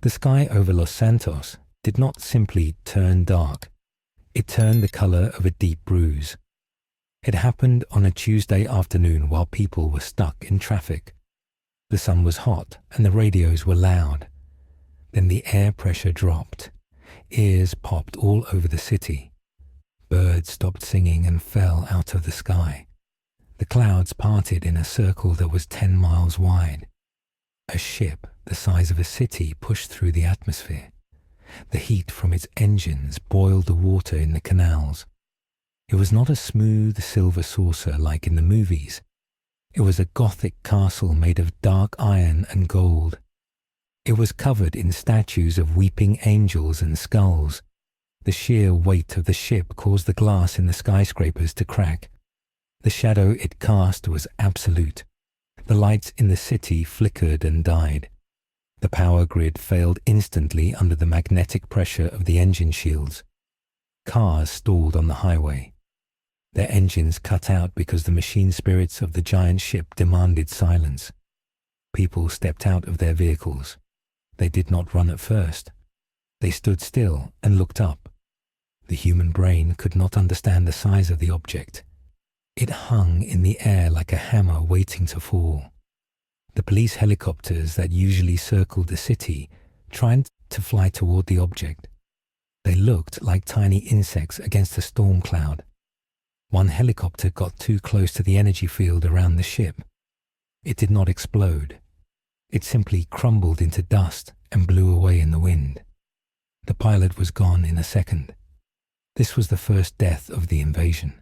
The sky over Los Santos did not simply turn dark. It turned the color of a deep bruise. It happened on a Tuesday afternoon while people were stuck in traffic. The sun was hot and the radios were loud. Then the air pressure dropped. Ears popped all over the city. Birds stopped singing and fell out of the sky. The clouds parted in a circle that was 10 miles wide. A ship the size of a city pushed through the atmosphere. The heat from its engines boiled the water in the canals. It was not a smooth silver saucer like in the movies. It was a Gothic castle made of dark iron and gold. It was covered in statues of weeping angels and skulls. The sheer weight of the ship caused the glass in the skyscrapers to crack. The shadow it cast was absolute. The lights in the city flickered and died. The power grid failed instantly under the magnetic pressure of the engine shields. Cars stalled on the highway. Their engines cut out because the machine spirits of the giant ship demanded silence. People stepped out of their vehicles. They did not run at first. They stood still and looked up. The human brain could not understand the size of the object. It hung in the air like a hammer waiting to fall. The police helicopters that usually circled the city tried to fly toward the object. They looked like tiny insects against a storm cloud. One helicopter got too close to the energy field around the ship. It did not explode. It simply crumbled into dust and blew away in the wind. The pilot was gone in a second. This was the first death of the invasion.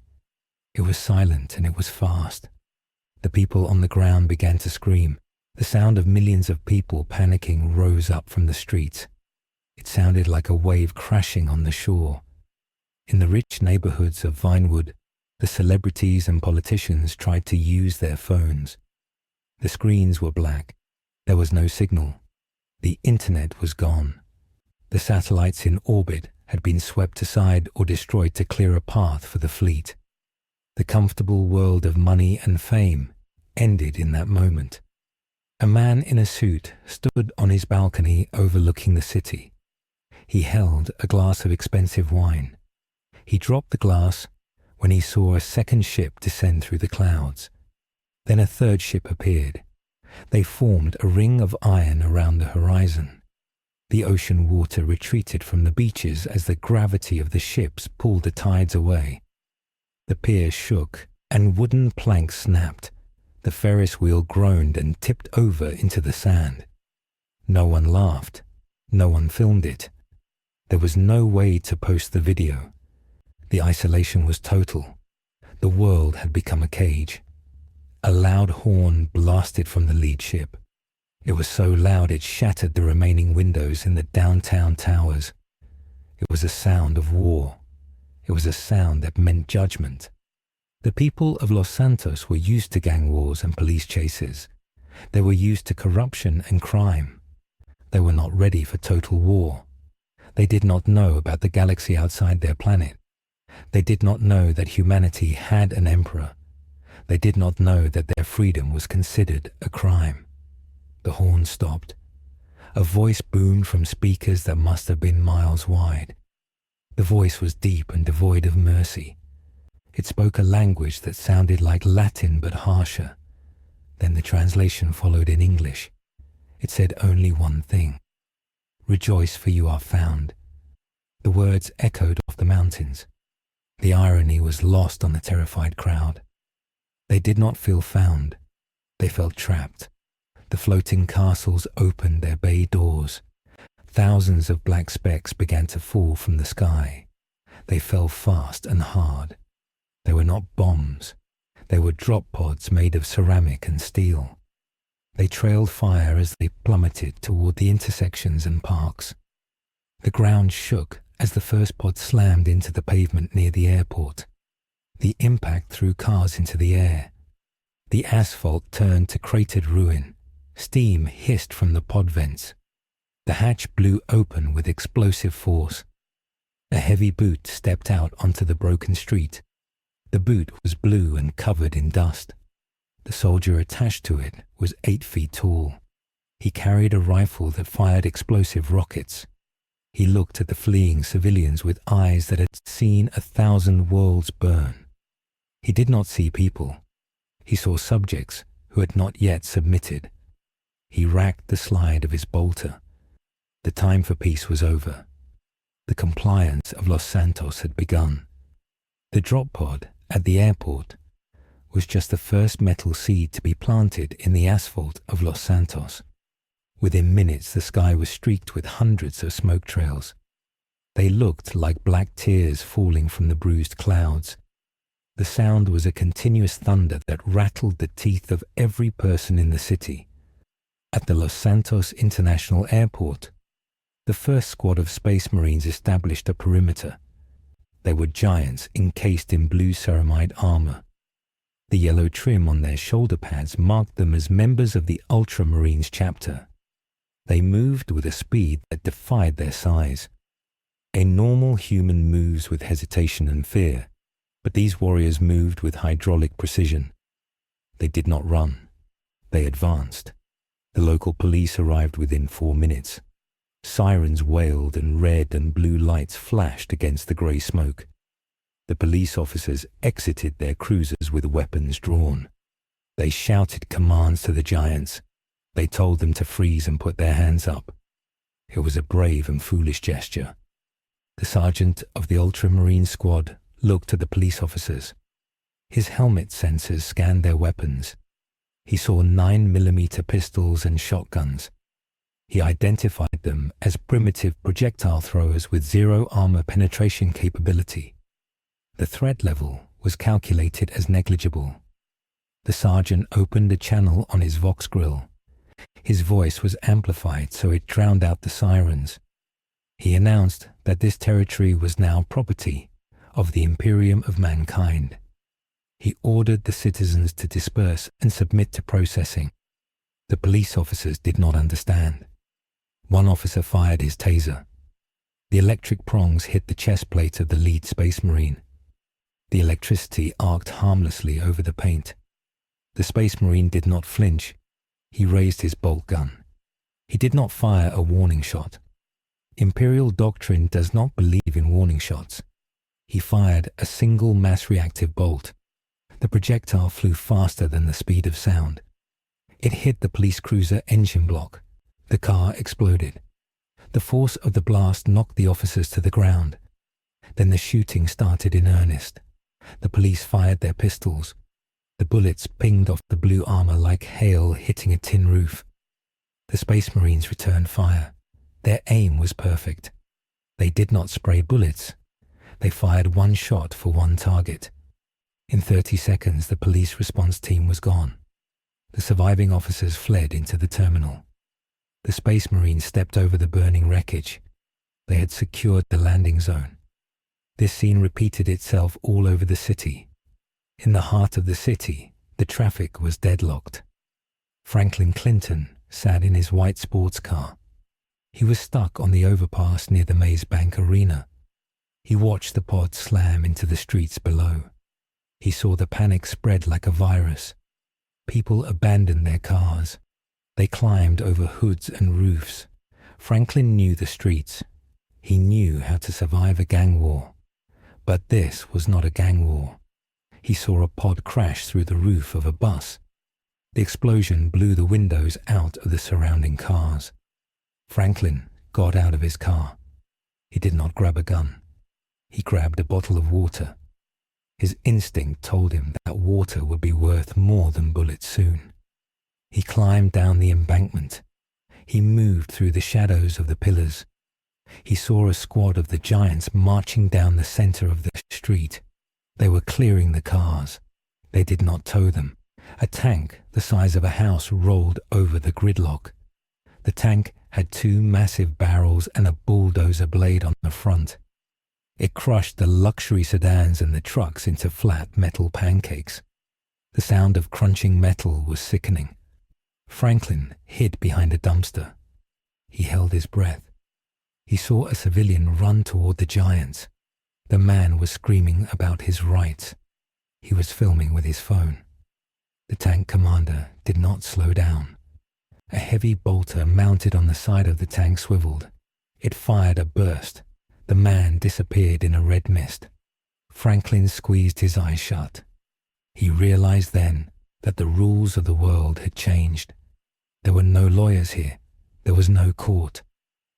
It was silent and it was fast. The people on the ground began to scream. The sound of millions of people panicking rose up from the streets. It sounded like a wave crashing on the shore. In the rich neighborhoods of Vinewood, the celebrities and politicians tried to use their phones. The screens were black. There was no signal. The internet was gone. The satellites in orbit had been swept aside or destroyed to clear a path for the fleet. The comfortable world of money and fame ended in that moment. A man in a suit stood on his balcony overlooking the city. He held a glass of expensive wine. He dropped the glass when he saw a second ship descend through the clouds. Then a third ship appeared. They formed a ring of iron around the horizon. The ocean water retreated from the beaches as the gravity of the ships pulled the tides away. The pier shook and wooden planks snapped. The Ferris wheel groaned and tipped over into the sand. No one laughed. No one filmed it. There was no way to post the video. The isolation was total. The world had become a cage. A loud horn blasted from the lead ship. It was so loud it shattered the remaining windows in the downtown towers. It was a sound of war. It was a sound that meant judgment. The people of Los Santos were used to gang wars and police chases. They were used to corruption and crime. They were not ready for total war. They did not know about the galaxy outside their planet. They did not know that humanity had an emperor. They did not know that their freedom was considered a crime. The horn stopped. A voice boomed from speakers that must have been miles wide. The voice was deep and devoid of mercy. It spoke a language that sounded like Latin but harsher. Then the translation followed in English. It said only one thing. "Rejoice, for you are found." The words echoed off the mountains. The irony was lost on the terrified crowd. They did not feel found. They felt trapped. The floating castles opened their bay doors. Thousands of black specks began to fall from the sky. They fell fast and hard. They were not bombs. They were drop pods made of ceramic and steel. They trailed fire as they plummeted toward the intersections and parks. The ground shook as the first pod slammed into the pavement near the airport. The impact threw cars into the air. The asphalt turned to cratered ruin. Steam hissed from the pod vents. The hatch blew open with explosive force. A heavy boot stepped out onto the broken street. The boot was blue and covered in dust. The soldier attached to it was 8 feet tall. He carried a rifle that fired explosive rockets. He looked at the fleeing civilians with eyes that had seen 1,000 worlds burn. He did not see people. He saw subjects who had not yet submitted. He racked the slide of his bolter. The time for peace was over. The compliance of Los Santos had begun. The drop pod at the airport was just the first metal seed to be planted in the asphalt of Los Santos. Within minutes, the sky was streaked with hundreds of smoke trails. They looked like black tears falling from the bruised clouds. The sound was a continuous thunder that rattled the teeth of every person in the city. At the Los Santos International Airport, the first squad of Space Marines established a perimeter. They were giants encased in blue ceramide armor. The yellow trim on their shoulder pads marked them as members of the Ultramarines chapter. They moved with a speed that defied their size. A normal human moves with hesitation and fear, but these warriors moved with hydraulic precision. They did not run. They advanced. The local police arrived within 4 minutes. Sirens wailed and red and blue lights flashed against the grey smoke. The police officers exited their cruisers with weapons drawn. They shouted commands to the giants. They told them to freeze and put their hands up. It was a brave and foolish gesture. The sergeant of the Ultramarine squad looked at the police officers. His helmet sensors scanned their weapons. He saw 9mm pistols and shotguns. He identified them as primitive projectile throwers with zero armor penetration capability. The threat level was calculated as negligible. The sergeant opened a channel on his Vox grill. His voice was amplified so it drowned out the sirens. He announced that this territory was now property of the Imperium of Mankind. He ordered the citizens to disperse and submit to processing. The police officers did not understand. One officer fired his taser. The electric prongs hit the chest plate of the lead Space Marine. The electricity arced harmlessly over the paint. The Space Marine did not flinch. He raised his bolt gun. He did not fire a warning shot. Imperial doctrine does not believe in warning shots. He fired a single mass-reactive bolt. The projectile flew faster than the speed of sound. It hit the police cruiser engine block. The car exploded. The force of the blast knocked the officers to the ground. Then the shooting started in earnest. The police fired their pistols. The bullets pinged off the blue armor like hail hitting a tin roof. The Space Marines returned fire. Their aim was perfect. They did not spray bullets. They fired one shot for one target. In 30 seconds, the police response team was gone. The surviving officers fled into the terminal. The Space Marines stepped over the burning wreckage. They had secured the landing zone. This scene repeated itself all over the city. In the heart of the city, the traffic was deadlocked. Franklin Clinton sat in his white sports car. He was stuck on the overpass near the Maze Bank Arena. He watched the pod slam into the streets below. He saw the panic spread like a virus. People abandoned their cars. They climbed over hoods and roofs. Franklin knew the streets. He knew how to survive a gang war. But this was not a gang war. He saw a pod crash through the roof of a bus. The explosion blew the windows out of the surrounding cars. Franklin got out of his car. He did not grab a gun. He grabbed a bottle of water. His instinct told him that water would be worth more than bullets soon. He climbed down the embankment. He moved through the shadows of the pillars. He saw a squad of the giants marching down the center of the street. They were clearing the cars. They did not tow them. A tank the size of a house rolled over the gridlock. The tank had 2 massive barrels and a bulldozer blade on the front. It crushed the luxury sedans and the trucks into flat metal pancakes. The sound of crunching metal was sickening. Franklin hid behind a dumpster. He held his breath. He saw a civilian run toward the giants. The man was screaming about his rights. He was filming with his phone. The tank commander did not slow down. A heavy bolter mounted on the side of the tank swiveled. It fired a burst. The man disappeared in a red mist. Franklin squeezed his eyes shut. He realized then that the rules of the world had changed. There were no lawyers here. There was no court.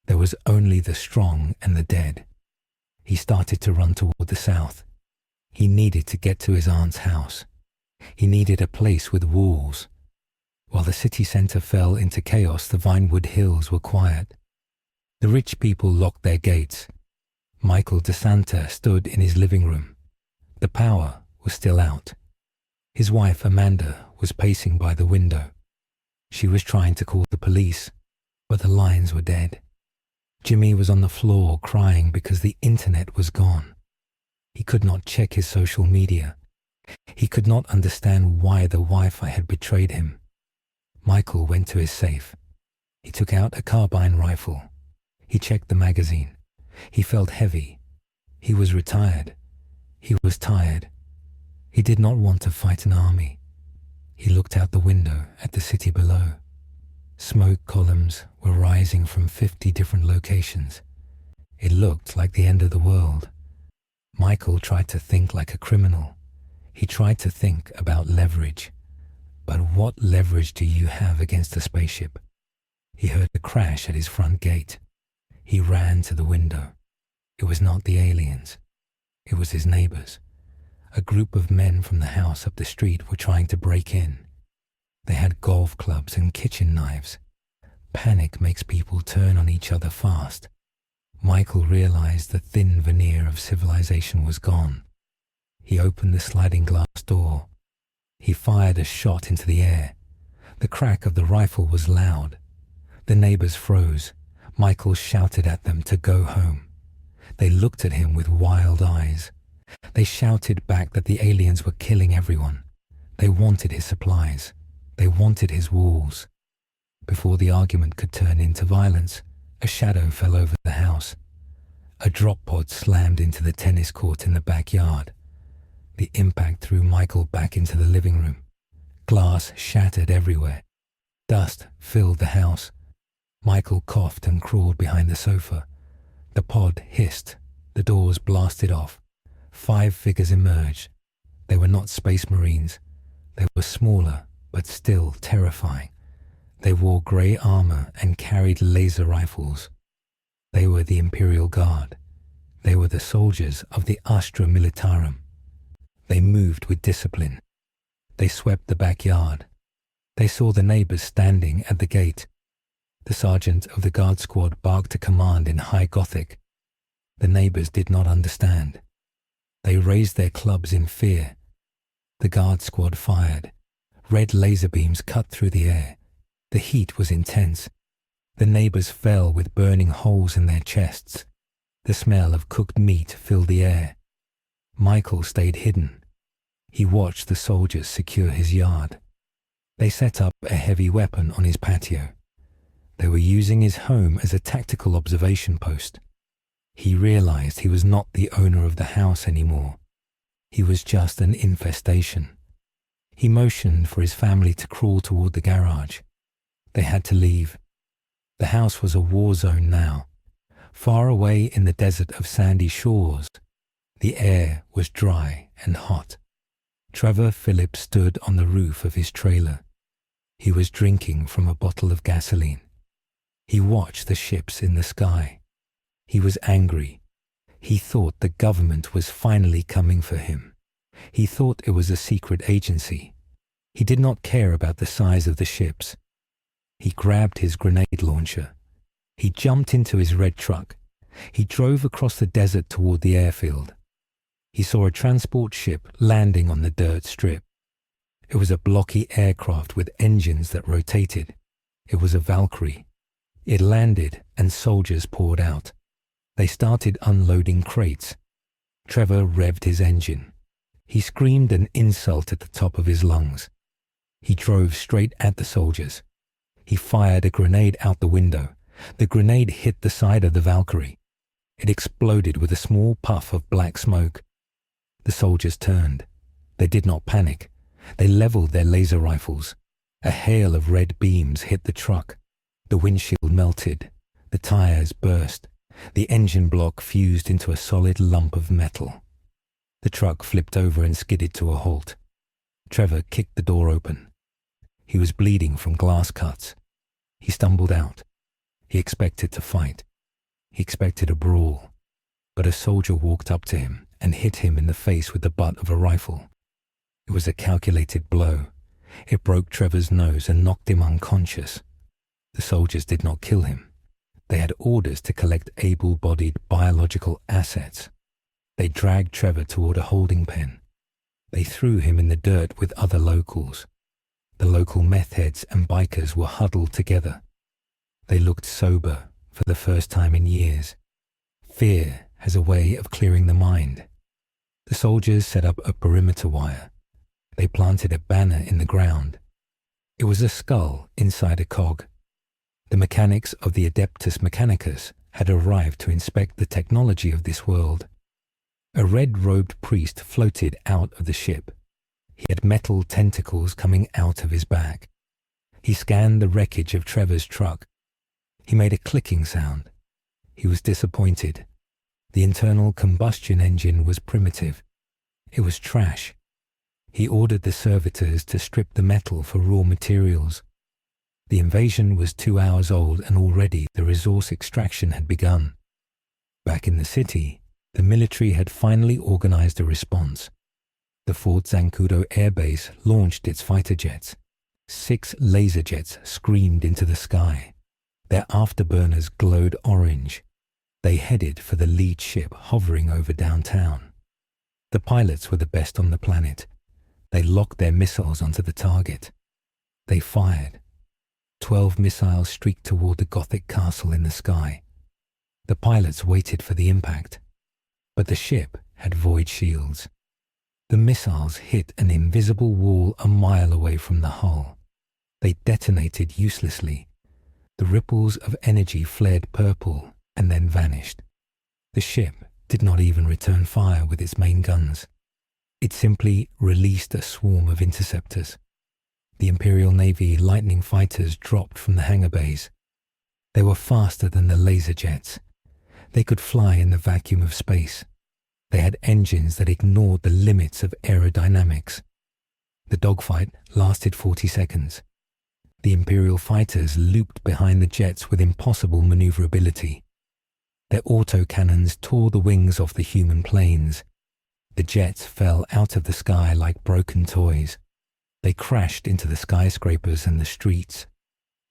There was only the strong and the dead. He started to run toward the south. He needed to get to his aunt's house. He needed a place with walls. While the city center fell into chaos, the Vinewood Hills were quiet. The rich people locked their gates. Michael DeSanta stood in his living room. The power was still out. His wife, Amanda, was pacing by the window. She was trying to call the police, but the lines were dead. Jimmy was on the floor crying because the internet was gone. He could not check his social media. He could not understand why the Wi-Fi had betrayed him. Michael went to his safe. He took out a carbine rifle. He checked the magazine. He felt heavy. He was retired. He was tired. He did not want to fight an army. He looked out the window at the city below. Smoke columns were rising from 50 different locations. It looked like the end of the world. Michael tried to think like a criminal. He tried to think about leverage. But what leverage do you have against a spaceship? He heard a crash at his front gate. He ran to the window. It was not the aliens. It was his neighbors. A group of men from the house up the street were trying to break in. They had golf clubs and kitchen knives. Panic makes people turn on each other fast. Michael realized the thin veneer of civilization was gone. He opened the sliding glass door. He fired a shot into the air. The crack of the rifle was loud. The neighbors froze. Michael shouted at them to go home. They looked at him with wild eyes. They shouted back that the aliens were killing everyone. They wanted his supplies. They wanted his walls. Before the argument could turn into violence, a shadow fell over the house. A drop pod slammed into the tennis court in the backyard. The impact threw Michael back into the living room. Glass shattered everywhere. Dust filled the house. Michael coughed and crawled behind the sofa. The pod hissed. The doors blasted off. 5 figures emerged. They were not space marines. They were smaller, but still terrifying. They wore grey armor and carried laser rifles. They were the Imperial Guard. They were the soldiers of the Astra Militarum. They moved with discipline. They swept the backyard. They saw the neighbors standing at the gate. The sergeant of the guard squad barked a command in High Gothic. The neighbors did not understand. They raised their clubs in fear. The guard squad fired. Red laser beams cut through the air. The heat was intense. The neighbors fell with burning holes in their chests. The smell of cooked meat filled the air. Michael stayed hidden. He watched the soldiers secure his yard. They set up a heavy weapon on his patio. They were using his home as a tactical observation post. He realized he was not the owner of the house anymore. He was just an infestation. He motioned for his family to crawl toward the garage. They had to leave. The house was a war zone now. Far away in the desert of sandy shores, the air was dry and hot. Trevor Philips stood on the roof of his trailer. He was drinking from a bottle of gasoline. He watched the ships in the sky. He was angry. He thought the government was finally coming for him. He thought it was a secret agency. He did not care about the size of the ships. He grabbed his grenade launcher. He jumped into his red truck. He drove across the desert toward the airfield. He saw a transport ship landing on the dirt strip. It was a blocky aircraft with engines that rotated. It was a Valkyrie. It landed and soldiers poured out. They started unloading crates. Trevor revved his engine. He screamed an insult at the top of his lungs. He drove straight at the soldiers. He fired a grenade out the window. The grenade hit the side of the Valkyrie. It exploded with a small puff of black smoke. The soldiers turned. They did not panic. They leveled their laser rifles. A hail of red beams hit the truck. The windshield melted. The tires burst. The engine block fused into a solid lump of metal. The truck flipped over and skidded to a halt. Trevor kicked the door open. He was bleeding from glass cuts. He stumbled out. He expected to fight. He expected a brawl. But a soldier walked up to him and hit him in the face with the butt of a rifle. It was a calculated blow. It broke Trevor's nose and knocked him unconscious. The soldiers did not kill him. They had orders to collect able-bodied biological assets. They dragged Trevor toward a holding pen. They threw him in the dirt with other locals. The local meth heads and bikers were huddled together. They looked sober for the first time in years. Fear has a way of clearing the mind. The soldiers set up a perimeter wire. They planted a banner in the ground. It was a skull inside a cog. The mechanics of the Adeptus Mechanicus had arrived to inspect the technology of this world. A red-robed priest floated out of the ship. He had metal tentacles coming out of his back. He scanned the wreckage of Trevor's truck. He made a clicking sound. He was disappointed. The internal combustion engine was primitive. It was trash. He ordered the servitors to strip the metal for raw materials. The invasion was 2 hours old and already the resource extraction had begun. Back in the city, the military had finally organized a response. The Fort Zancudo airbase launched its fighter jets. 6 laser jets screamed into the sky. Their afterburners glowed orange. They headed for the lead ship hovering over downtown. The pilots were the best on the planet. They locked their missiles onto the target. They fired. 12 missiles streaked toward the Gothic castle in the sky. The pilots waited for the impact. But the ship had void shields. The missiles hit an invisible wall a mile away from the hull. They detonated uselessly. The ripples of energy flared purple and then vanished. The ship did not even return fire with its main guns. It simply released a swarm of interceptors. The Imperial Navy Lightning fighters dropped from the hangar bays. They were faster than the laser jets. They could fly in the vacuum of space. They had engines that ignored the limits of aerodynamics. The dogfight lasted 40 seconds. The Imperial fighters looped behind the jets with impossible maneuverability. Their autocannons tore the wings off the human planes. The jets fell out of the sky like broken toys. They crashed into the skyscrapers and the streets.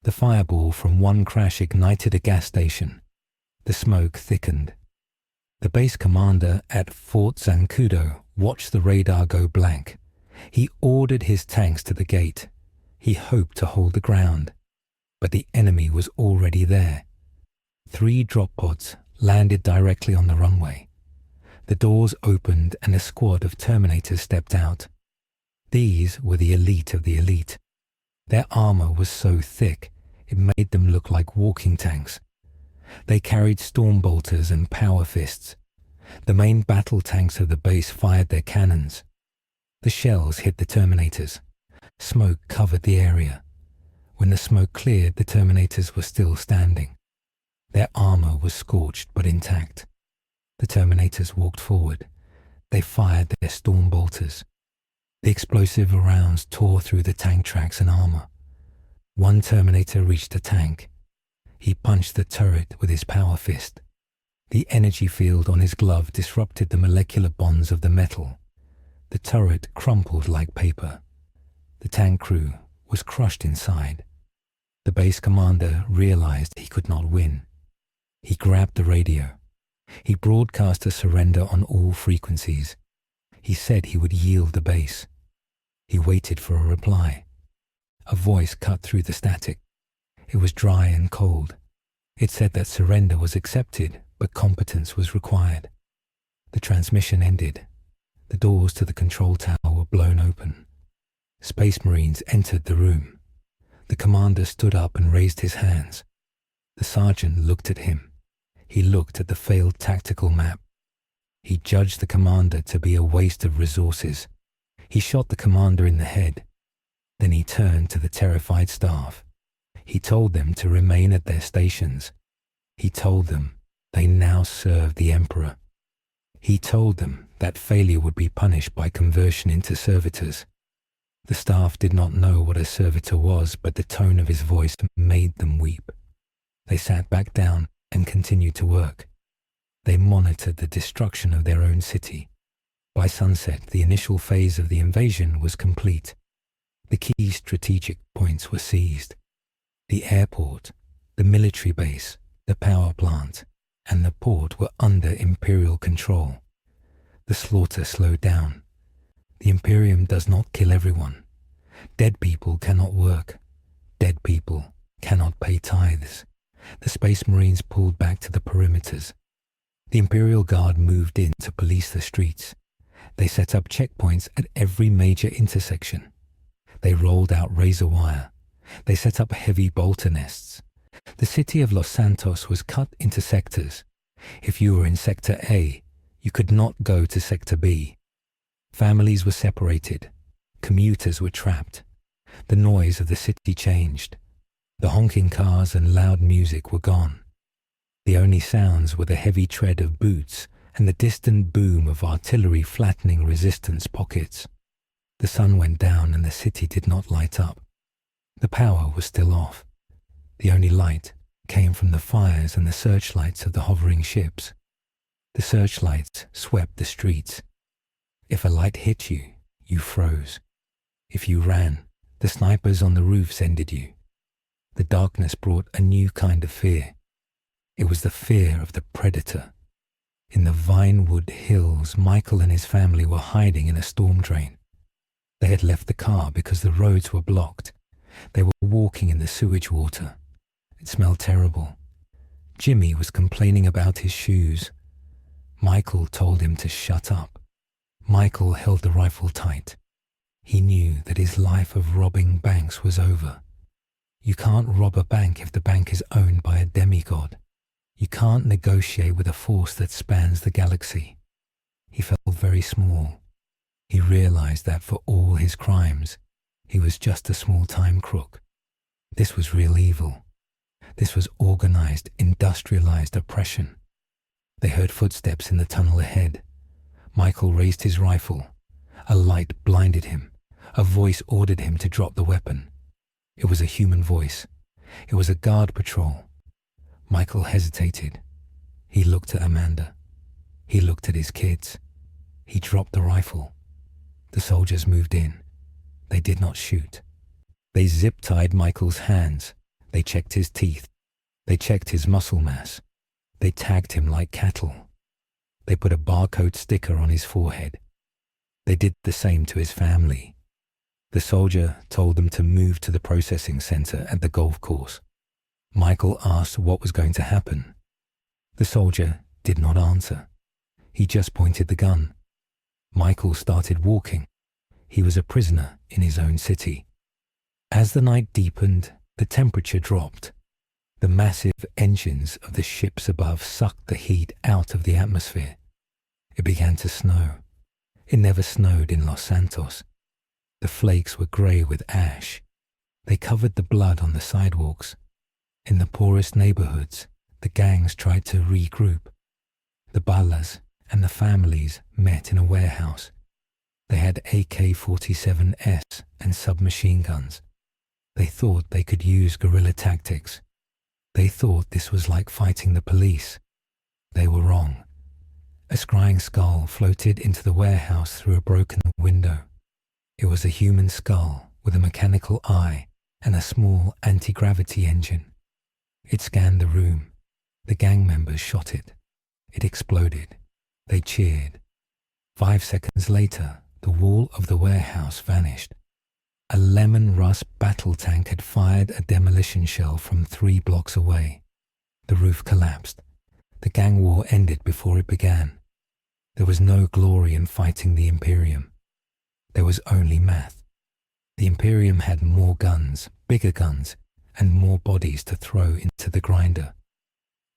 The fireball from one crash ignited a gas station. The smoke thickened. The base commander at Fort Zancudo watched the radar go blank. He ordered his tanks to the gate. He hoped to hold the ground. But the enemy was already there. 3 drop pods landed directly on the runway. The doors opened and a squad of Terminators stepped out. These were the elite of the elite. Their armor was so thick, it made them look like walking tanks. They carried storm bolters and power fists. The main battle tanks of the base fired their cannons. The shells hit the Terminators. Smoke covered the area. When the smoke cleared, the Terminators were still standing. Their armor was scorched but intact. The Terminators walked forward. They fired their storm bolters. The explosive rounds tore through the tank tracks and armor. One Terminator reached the tank. He punched the turret with his power fist. The energy field on his glove disrupted the molecular bonds of the metal. The turret crumpled like paper. The tank crew was crushed inside. The base commander realized he could not win. He grabbed the radio. He broadcast a surrender on all frequencies. He said he would yield the base. He waited for a reply. A voice cut through the static. It was dry and cold. It said that surrender was accepted, but competence was required. The transmission ended. The doors to the control tower were blown open. Space Marines entered the room. The commander stood up and raised his hands. The sergeant looked at him. He looked at the failed tactical map. He judged the commander to be a waste of resources. He shot the commander in the head. Then he turned to the terrified staff. He told them to remain at their stations. He told them they now served the Emperor. He told them that failure would be punished by conversion into servitors. The staff did not know what a servitor was, but the tone of his voice made them weep. They sat back down and continued to work. They monitored the destruction of their own city. By sunset, the initial phase of the invasion was complete. The key strategic points were seized. The airport, the military base, the power plant, and the port were under Imperial control. The slaughter slowed down. The Imperium does not kill everyone. Dead people cannot work. Dead people cannot pay tithes. The Space Marines pulled back to the perimeters. The Imperial Guard moved in to police the streets. They set up checkpoints at every major intersection. They rolled out razor wire. They set up heavy bolter nests. The city of Los Santos was cut into sectors. If you were in Sector A, you could not go to Sector B. Families were separated. Commuters were trapped. The noise of the city changed. The honking cars and loud music were gone. The only sounds were the heavy tread of boots and the distant boom of artillery flattening resistance pockets. The sun went down and the city did not light up. The power was still off. The only light came from the fires and the searchlights of the hovering ships. The searchlights swept the streets. If a light hit you, you froze. If you ran, the snipers on the roofs ended you. The darkness brought a new kind of fear. It was the fear of the predator. In the Vinewood Hills, Michael and his family were hiding in a storm drain. They had left the car because the roads were blocked. They were walking in the sewage water. It smelled terrible. Jimmy was complaining about his shoes. Michael told him to shut up. Michael held the rifle tight. He knew that his life of robbing banks was over. You can't rob a bank if the bank is owned by a demigod. You can't negotiate with a force that spans the galaxy. He felt very small. He realized that for all his crimes, he was just a small-time crook. This was real evil. This was organized, industrialized oppression. They heard footsteps in the tunnel ahead. Michael raised his rifle. A light blinded him. A voice ordered him to drop the weapon. It was a human voice. It was a guard patrol. Michael hesitated. He looked at Amanda. He looked at his kids. He dropped the rifle. The soldiers moved in. They did not shoot. They zip-tied Michael's hands. They checked his teeth. They checked his muscle mass. They tagged him like cattle. They put a barcode sticker on his forehead. They did the same to his family. The soldier told them to move to the processing center at the golf course. Michael asked what was going to happen. The soldier did not answer. He just pointed the gun. Michael started walking. He was a prisoner in his own city. As the night deepened, the temperature dropped. The massive engines of the ships above sucked the heat out of the atmosphere. It began to snow. It never snowed in Los Santos. The flakes were grey with ash. They covered the blood on the sidewalks. In the poorest neighborhoods, the gangs tried to regroup. The ballas and the families met in a warehouse. They had AK-47s and submachine guns. They thought they could use guerrilla tactics. They thought this was like fighting the police. They were wrong. A scrying skull floated into the warehouse through a broken window. It was a human skull with a mechanical eye and a small anti-gravity engine. It scanned the room. The gang members shot it. It exploded. They cheered. 5 seconds later, the wall of the warehouse vanished. A lemon rust battle tank had fired a demolition shell from 3 blocks away. The roof collapsed. The gang war ended before it began. There was no glory in fighting the Imperium. There was only math. The Imperium had more guns, bigger guns, and more bodies to throw into the grinder.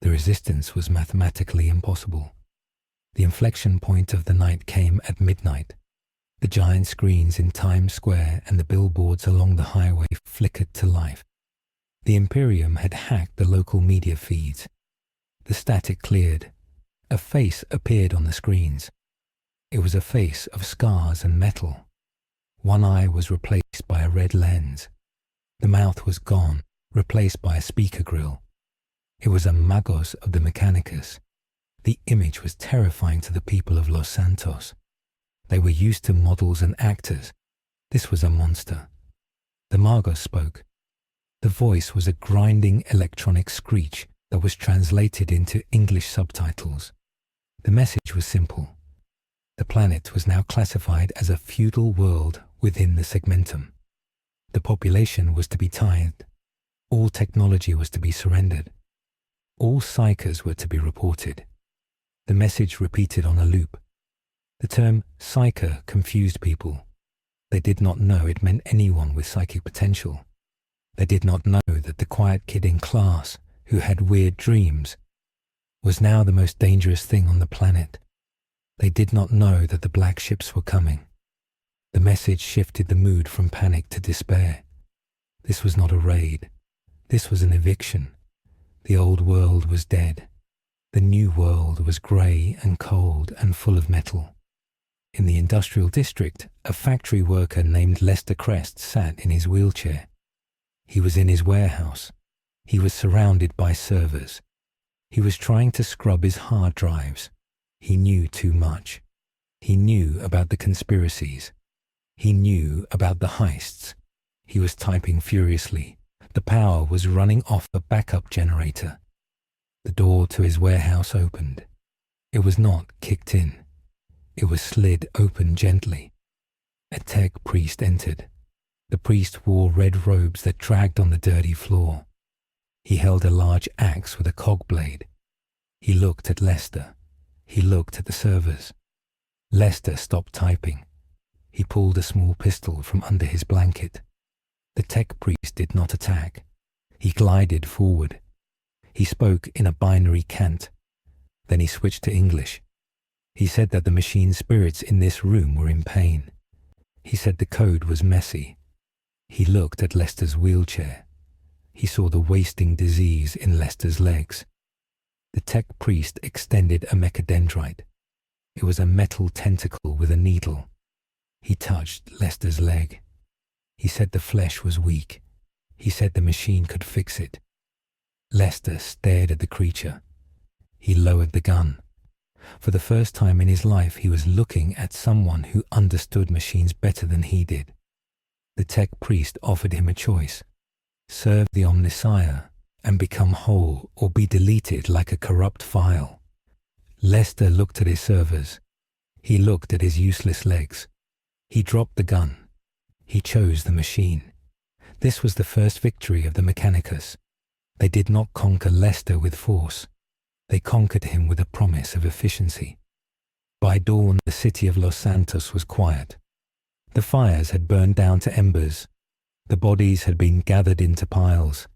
The resistance was mathematically impossible. The inflection point of the night came at midnight. The giant screens in Times Square and the billboards along the highway flickered to life. The Imperium had hacked the local media feeds. The static cleared. A face appeared on the screens. It was a face of scars and metal. One eye was replaced by a red lens. The mouth was gone, replaced by a speaker grill. It was a magos of the Mechanicus. The image was terrifying to the people of Los Santos. They were used to models and actors. This was a monster. The magos spoke. The voice was a grinding electronic screech that was translated into English subtitles. The message was simple. The planet was now classified as a feudal world within the segmentum. The population was to be tithed. All technology was to be surrendered. All psychers were to be reported. The message repeated on a loop. The term psyker confused people. They did not know it meant anyone with psychic potential. They did not know that the quiet kid in class who had weird dreams was now the most dangerous thing on the planet. They did not know that the black ships were coming. The message shifted the mood from panic to despair. This was not a raid. This was an eviction. The old world was dead. The new world was grey and cold and full of metal. In the industrial district, a factory worker named Lester Crest sat in his wheelchair. He was in his warehouse. He was surrounded by servers. He was trying to scrub his hard drives. He knew too much. He knew about the conspiracies. He knew about the heists. He was typing furiously. The power was running off a backup generator. The door to his warehouse opened. It was not kicked in. It was slid open gently. A tech priest entered. The priest wore red robes that dragged on the dirty floor. He held a large axe with a cog blade. He looked at Lester. He looked at the servers. Lester stopped typing. He pulled a small pistol from under his blanket. The tech priest did not attack. He glided forward. He spoke in a binary cant. Then he switched to English. He said that the machine spirits in this room were in pain. He said the code was messy. He looked at Lester's wheelchair. He saw the wasting disease in Lester's legs. The tech priest extended a mechadendrite. It was a metal tentacle with a needle. He touched Lester's leg. He said the flesh was weak. He said the machine could fix it. Lester stared at the creature. He lowered the gun. For the first time in his life, he was looking at someone who understood machines better than he did. The tech priest offered him a choice. Serve the Omnissiah and become whole or be deleted like a corrupt file. Lester looked at his servers. He looked at his useless legs. He dropped the gun. He chose the machine. This was the first victory of the Mechanicus. They did not conquer Lester with force. They conquered him with a promise of efficiency. By dawn, the city of Los Santos was quiet. The fires had burned down to embers. The bodies had been gathered into piles.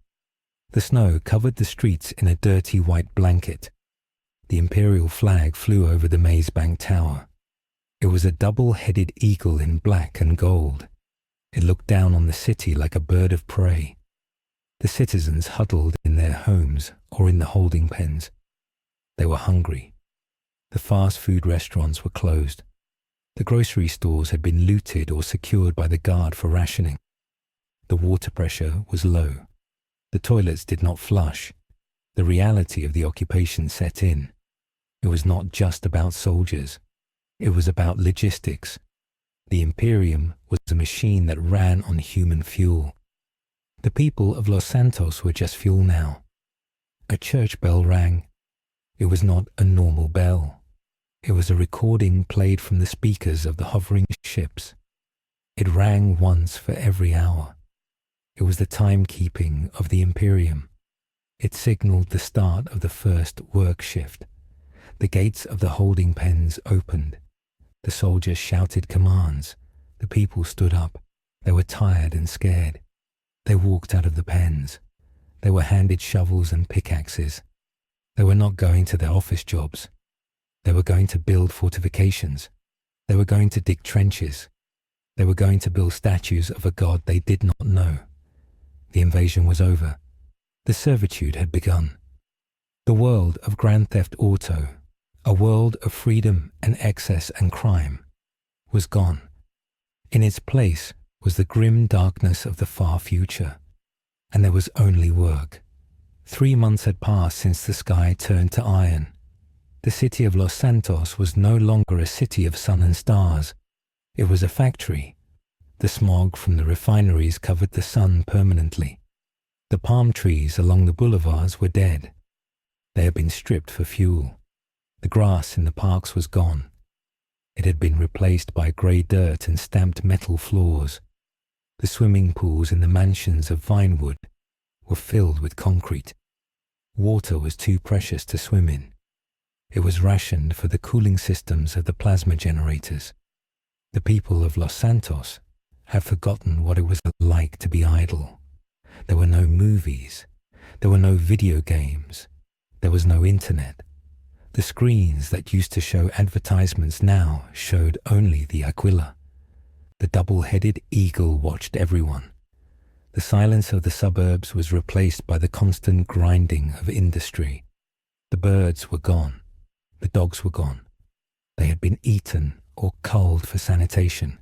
The snow covered the streets in a dirty white blanket. The Imperial flag flew over the Maze Bank Tower. It was a double-headed eagle in black and gold. It looked down on the city like a bird of prey. The citizens huddled in their homes or in the holding pens. They were hungry. The fast food restaurants were closed. The grocery stores had been looted or secured by the guard for rationing. The water pressure was low. The toilets did not flush. The reality of the occupation set in. It was not just about soldiers. It was about logistics. The Imperium was a machine that ran on human fuel. The people of Los Santos were just fuel now. A church bell rang. It was not a normal bell. It was a recording played from the speakers of the hovering ships. It rang once for every hour. It was the timekeeping of the Imperium. It signaled the start of the first work shift. The gates of the holding pens opened. The soldiers shouted commands. The people stood up. They were tired and scared. They walked out of the pens. They were handed shovels and pickaxes. They were not going to their office jobs. They were going to build fortifications. They were going to dig trenches, They were going to build statues of a god they did not know. The invasion was over. The servitude had begun. The world of Grand Theft Auto, a world of freedom and excess and crime, was gone. In its place was the grim darkness of the far future, and there was only work. 3 months had passed since the sky turned to iron. The city of Los Santos was no longer a city of sun and stars. It was a factory. The smog from the refineries covered the sun permanently. The palm trees along the boulevards were dead. They had been stripped for fuel. The grass in the parks was gone. It had been replaced by grey dirt and stamped metal floors. The swimming pools in the mansions of Vinewood were filled with concrete. Water was too precious to swim in. It was rationed for the cooling systems of the plasma generators. The people of Los Santos had forgotten what it was like to be idle. There were no movies. There were no video games. There was no internet. The screens that used to show advertisements now showed only the Aquila. The double-headed eagle watched everyone. The silence of the suburbs was replaced by the constant grinding of industry. The birds were gone. The dogs were gone. They had been eaten or culled for sanitation.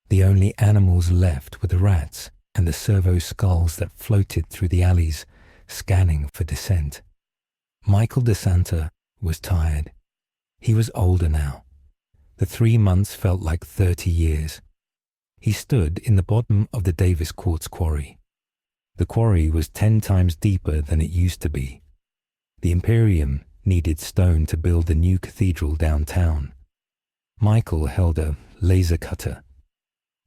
The only animals left were the rats and the servo skulls that floated through the alleys, scanning for dissent. Michael DeSanta was tired. He was older now. The 3 months felt like 30 years. He stood in the bottom of the Davis Quartz Quarry. The quarry was 10 times deeper than it used to be. The Imperium needed stone to build the new cathedral downtown. Michael held a laser cutter.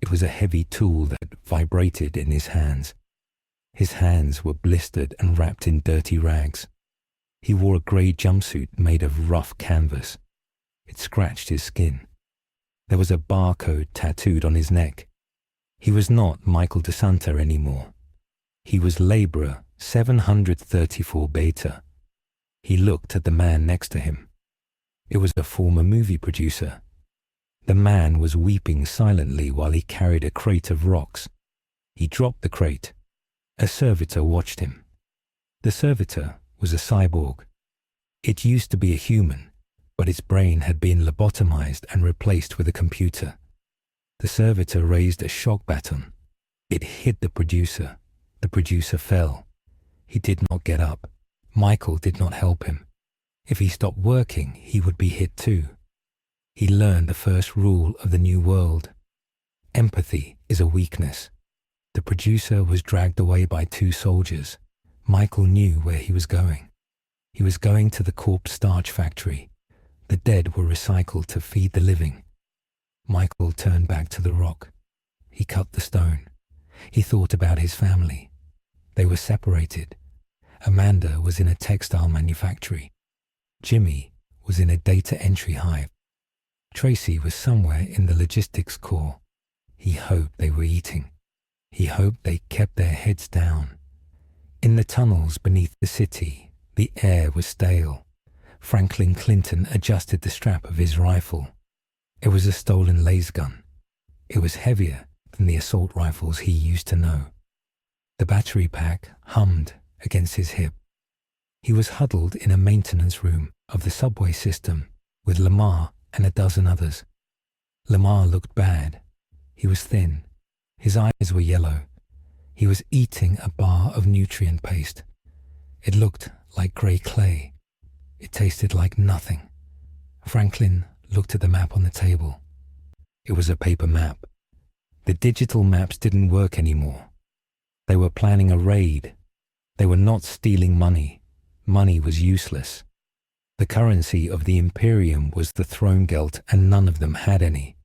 It was a heavy tool that vibrated in his hands. His hands were blistered and wrapped in dirty rags. He wore a grey jumpsuit made of rough canvas. It scratched his skin. There was a barcode tattooed on his neck. He was not Michael DeSanta anymore. He was Labourer 734 Beta. He looked at the man next to him. It was a former movie producer. The man was weeping silently while he carried a crate of rocks. He dropped the crate. A servitor watched him. The servitor was a cyborg. It used to be a human, but its brain had been lobotomized and replaced with a computer. The servitor raised a shock baton. It hit the producer. The producer fell. He did not get up. Michael did not help him. If he stopped working, he would be hit too. He learned the first rule of the new world. Empathy is a weakness. The producer was dragged away by 2 soldiers. Michael knew where he was going. He was going to the corpse starch factory. The dead were recycled to feed the living. Michael turned back to the rock. He cut the stone. He thought about his family. They were separated. Amanda was in a textile manufactory. Jimmy was in a data entry hive. Tracy was somewhere in the logistics core. He hoped they were eating. He hoped they kept their heads down. In the tunnels beneath the city, the air was stale. Franklin Clinton adjusted the strap of his rifle. It was a stolen laser gun. It was heavier than the assault rifles he used to know. The battery pack hummed against his hip. He was huddled in a maintenance room of the subway system with Lamar and a dozen others. Lamar looked bad. He was thin. His eyes were yellow. He was eating a bar of nutrient paste. It looked like grey clay. It tasted like nothing. Franklin looked at the map on the table. It was a paper map. The digital maps didn't work anymore. They were planning a raid. They were not stealing money. Money was useless. The currency of the Imperium was the throne geld, and none of them had any.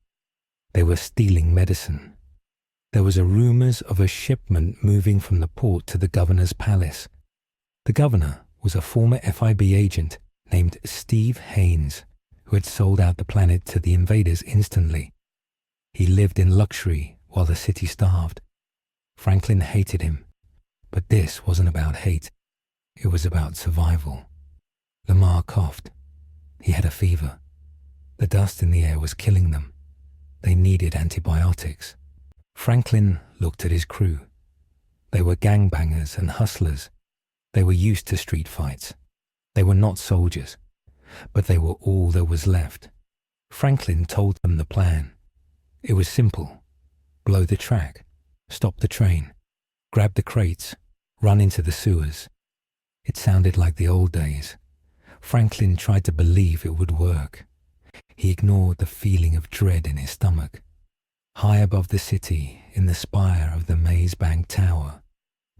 They were stealing medicine. There was a rumors of a shipment moving from the port to the governor's palace. The governor was a former FIB agent named Steve Haynes, who had sold out the planet to the invaders instantly. He lived in luxury while the city starved. Franklin hated him, but this wasn't about hate. It was about survival. Lamar coughed. He had a fever. The dust in the air was killing them. They needed antibiotics. Franklin looked at his crew. They were gangbangers and hustlers. They were used to street fights. They were not soldiers, but they were all there was left. Franklin told them the plan. It was simple. Blow the track, stop the train, grab the crates, run into the sewers. It sounded like the old days. Franklin tried to believe it would work. He ignored the feeling of dread in his stomach. High above the city, in the spire of the Maze Bank Tower,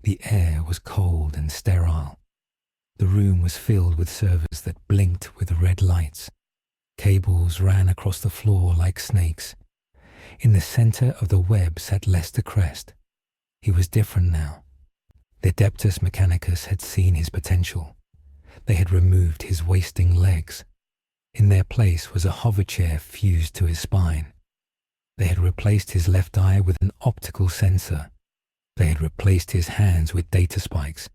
the air was cold and sterile. The room was filled with servers that blinked with red lights. Cables ran across the floor like snakes. In the center of the web sat Lester Crest. He was different now. The Adeptus Mechanicus had seen his potential. They had removed his wasting legs. In their place was a hover chair fused to his spine. They had replaced his left eye with an optical sensor. They had replaced his hands with data spikes.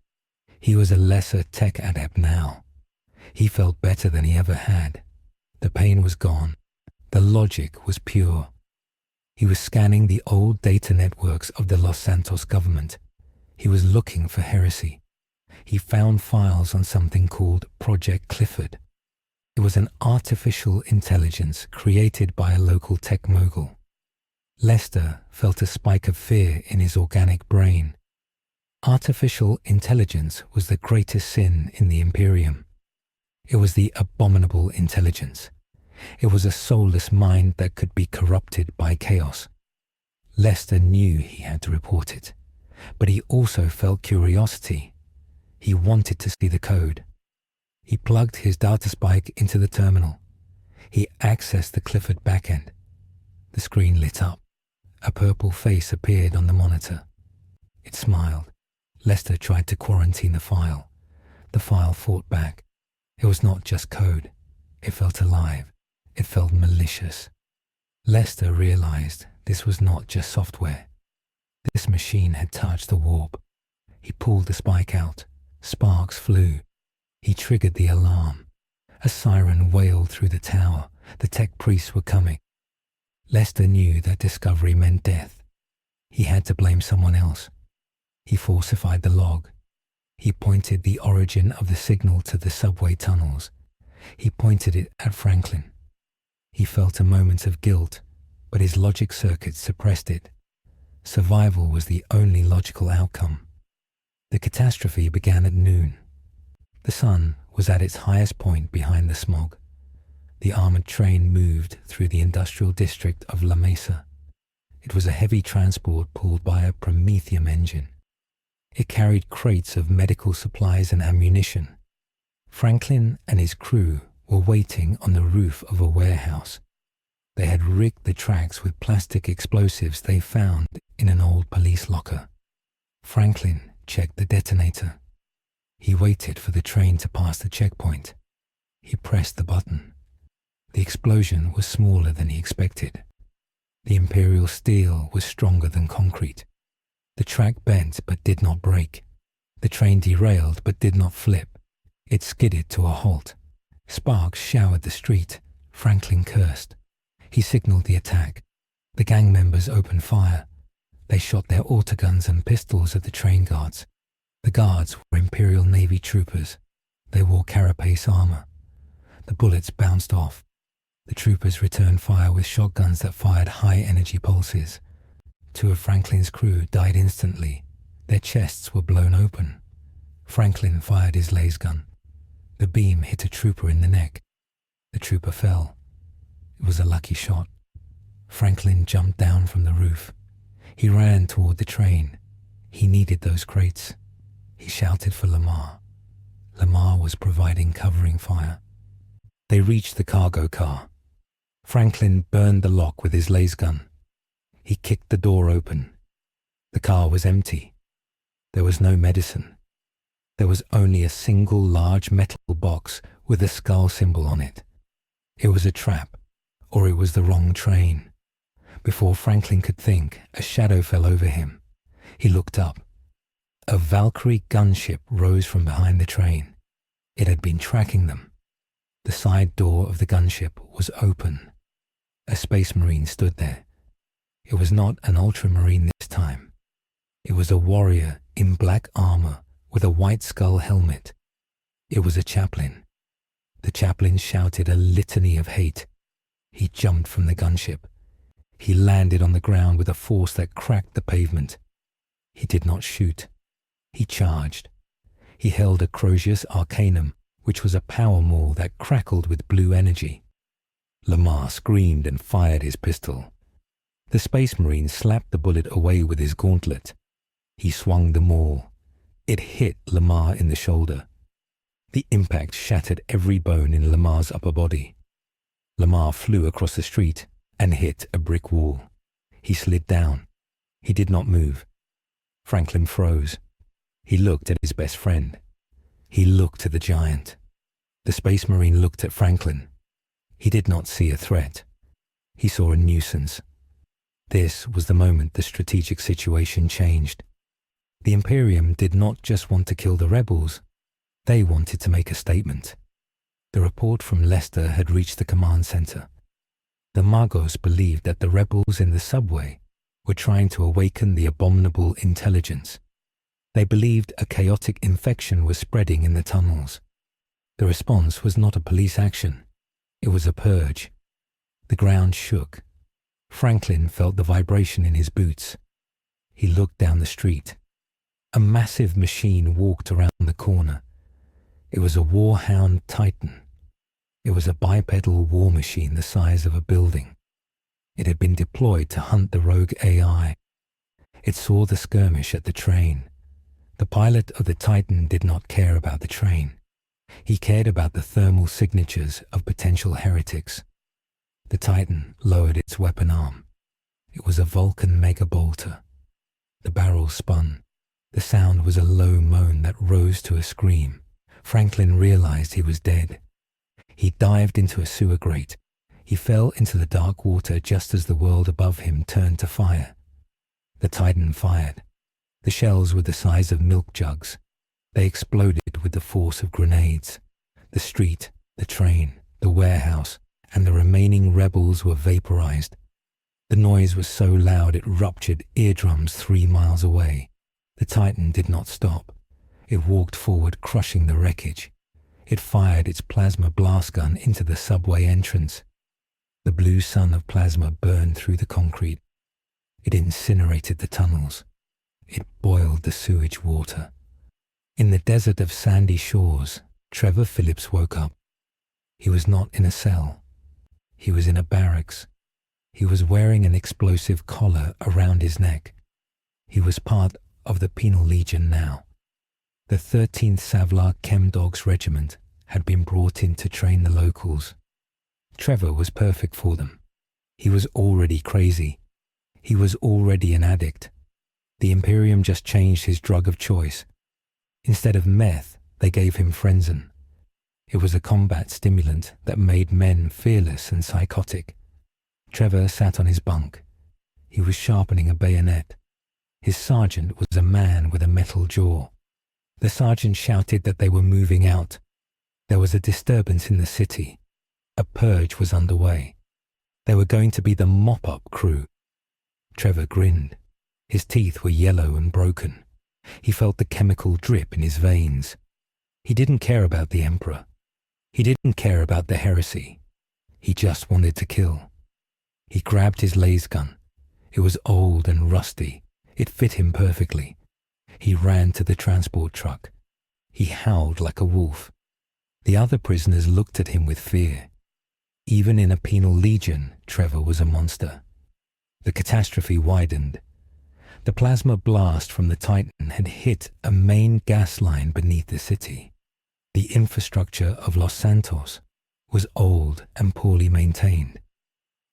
He was a lesser tech adept now. He felt better than he ever had. The pain was gone. The logic was pure. He was scanning the old data networks of the Los Santos government. He was looking for heresy. He found files on something called Project Clifford. It was an artificial intelligence created by a local tech mogul. Lester felt a spike of fear in his organic brain. Artificial intelligence was the greatest sin in the Imperium. It was the abominable intelligence. It was a soulless mind that could be corrupted by chaos. Lester knew he had to report it, but he also felt curiosity. He wanted to see the code. He plugged his data spike into the terminal. He accessed the Clifford backend. The screen lit up. A purple face appeared on the monitor. It smiled. Lester tried to quarantine the file. The file fought back. It was not just code. It felt alive. It felt malicious. Lester realized this was not just software. This machine had touched the warp. He pulled the spike out. Sparks flew. He triggered the alarm. A siren wailed through the tower. The tech priests were coming. Lester knew that discovery meant death. He had to blame someone else. He falsified the log. He pointed the origin of the signal to the subway tunnels. He pointed it at Franklin. He felt a moment of guilt, but his logic circuit suppressed it. Survival was the only logical outcome. The catastrophe began at noon. The sun was at its highest point behind the smog. The armored train moved through the industrial district of La Mesa. It was a heavy transport pulled by a Prometheum engine. It carried crates of medical supplies and ammunition. Franklin and his crew were waiting on the roof of a warehouse. They had rigged the tracks with plastic explosives they found in an old police locker. Franklin checked the detonator. He waited for the train to pass the checkpoint. He pressed the button. The explosion was smaller than he expected. The Imperial steel was stronger than concrete. The track bent but did not break. The train derailed but did not flip. It skidded to a halt. Sparks showered the street. Franklin cursed. He signaled the attack. The gang members opened fire. They shot their autoguns and pistols at the train guards. The guards were Imperial Navy troopers. They wore carapace armor. The bullets bounced off. The troopers returned fire with shotguns that fired high-energy pulses. 2 of Franklin's crew died instantly. Their chests were blown open. Franklin fired his laser gun. The beam hit a trooper in the neck. The trooper fell. It was a lucky shot. Franklin jumped down from the roof. He ran toward the train. He needed those crates. He shouted for Lamar. Lamar was providing covering fire. They reached the cargo car. Franklin burned the lock with his laser gun. He kicked the door open. The car was empty. There was no medicine. There was only a single large metal box with a skull symbol on it. It was a trap, or it was the wrong train. Before Franklin could think, a shadow fell over him. He looked up. A Valkyrie gunship rose from behind the train. It had been tracking them. The side door of the gunship was open. A space marine stood there. It was not an Ultramarine this time. It was a warrior in black armor with a white skull helmet. It was a chaplain. The chaplain shouted a litany of hate. He jumped from the gunship. He landed on the ground with a force that cracked the pavement. He did not shoot. He charged. He held a Crozius Arcanum, which was a power maul that crackled with blue energy. Lamar screamed and fired his pistol. The Space Marine slapped the bullet away with his gauntlet. He swung the maul. It hit Lamar in the shoulder. The impact shattered every bone in Lamar's upper body. Lamar flew across the street and hit a brick wall. He slid down. He did not move. Franklin froze. He looked at his best friend. He looked at the giant. The Space Marine looked at Franklin. He did not see a threat. He saw a nuisance. This was the moment the strategic situation changed. The Imperium did not just want to kill the rebels. They wanted to make a statement. The report from Leicester had reached the command center. The Magos believed that the rebels in the subway were trying to awaken the abominable intelligence. They believed a chaotic infection was spreading in the tunnels. The response was not a police action. It was a purge. The ground shook. Franklin felt the vibration in his boots. He looked down the street. A massive machine walked around the corner. It was a Warhound Titan. It was a bipedal war machine the size of a building. It had been deployed to hunt the rogue AI. It saw the skirmish at the train. The pilot of the Titan did not care about the train. He cared about the thermal signatures of potential heretics. The Titan lowered its weapon arm. It was a Vulcan mega bolter. The barrel spun. The sound was a low moan that rose to a scream. Franklin realized he was dead. He dived into a sewer grate. He fell into the dark water just as the world above him turned to fire. The Titan fired. The shells were the size of milk jugs. They exploded with the force of grenades. The street, the train, the warehouse, and the remaining rebels were vaporized. The noise was so loud it ruptured eardrums 3 miles away. The Titan did not stop. It walked forward, crushing the wreckage. It fired its plasma blast gun into the subway entrance. The blue sun of plasma burned through the concrete. It incinerated the tunnels. It boiled the sewage water. In the desert of sandy shores, Trevor Philips woke up. He was not in a cell. He was in a barracks. He was wearing an explosive collar around his neck. He was part of the Penal Legion now. The 13th Savlar Chemdogs Regiment had been brought in to train the locals. Trevor was perfect for them. He was already crazy. He was already an addict. The Imperium just changed his drug of choice. Instead of meth, they gave him Frenzen. It was a combat stimulant that made men fearless and psychotic. Trevor sat on his bunk. He was sharpening a bayonet. His sergeant was a man with a metal jaw. The sergeant shouted that they were moving out. There was a disturbance in the city. A purge was underway. They were going to be the mop-up crew. Trevor grinned. His teeth were yellow and broken. He felt the chemical drip in his veins. He didn't care about the Emperor. He didn't care about the heresy. He just wanted to kill. He grabbed his laser gun. It was old and rusty. It fit him perfectly. He ran to the transport truck. He howled like a wolf. The other prisoners looked at him with fear. Even in a penal legion, Trevor was a monster. The catastrophe widened. The plasma blast from the Titan had hit a main gas line beneath the city. The infrastructure of Los Santos was old and poorly maintained.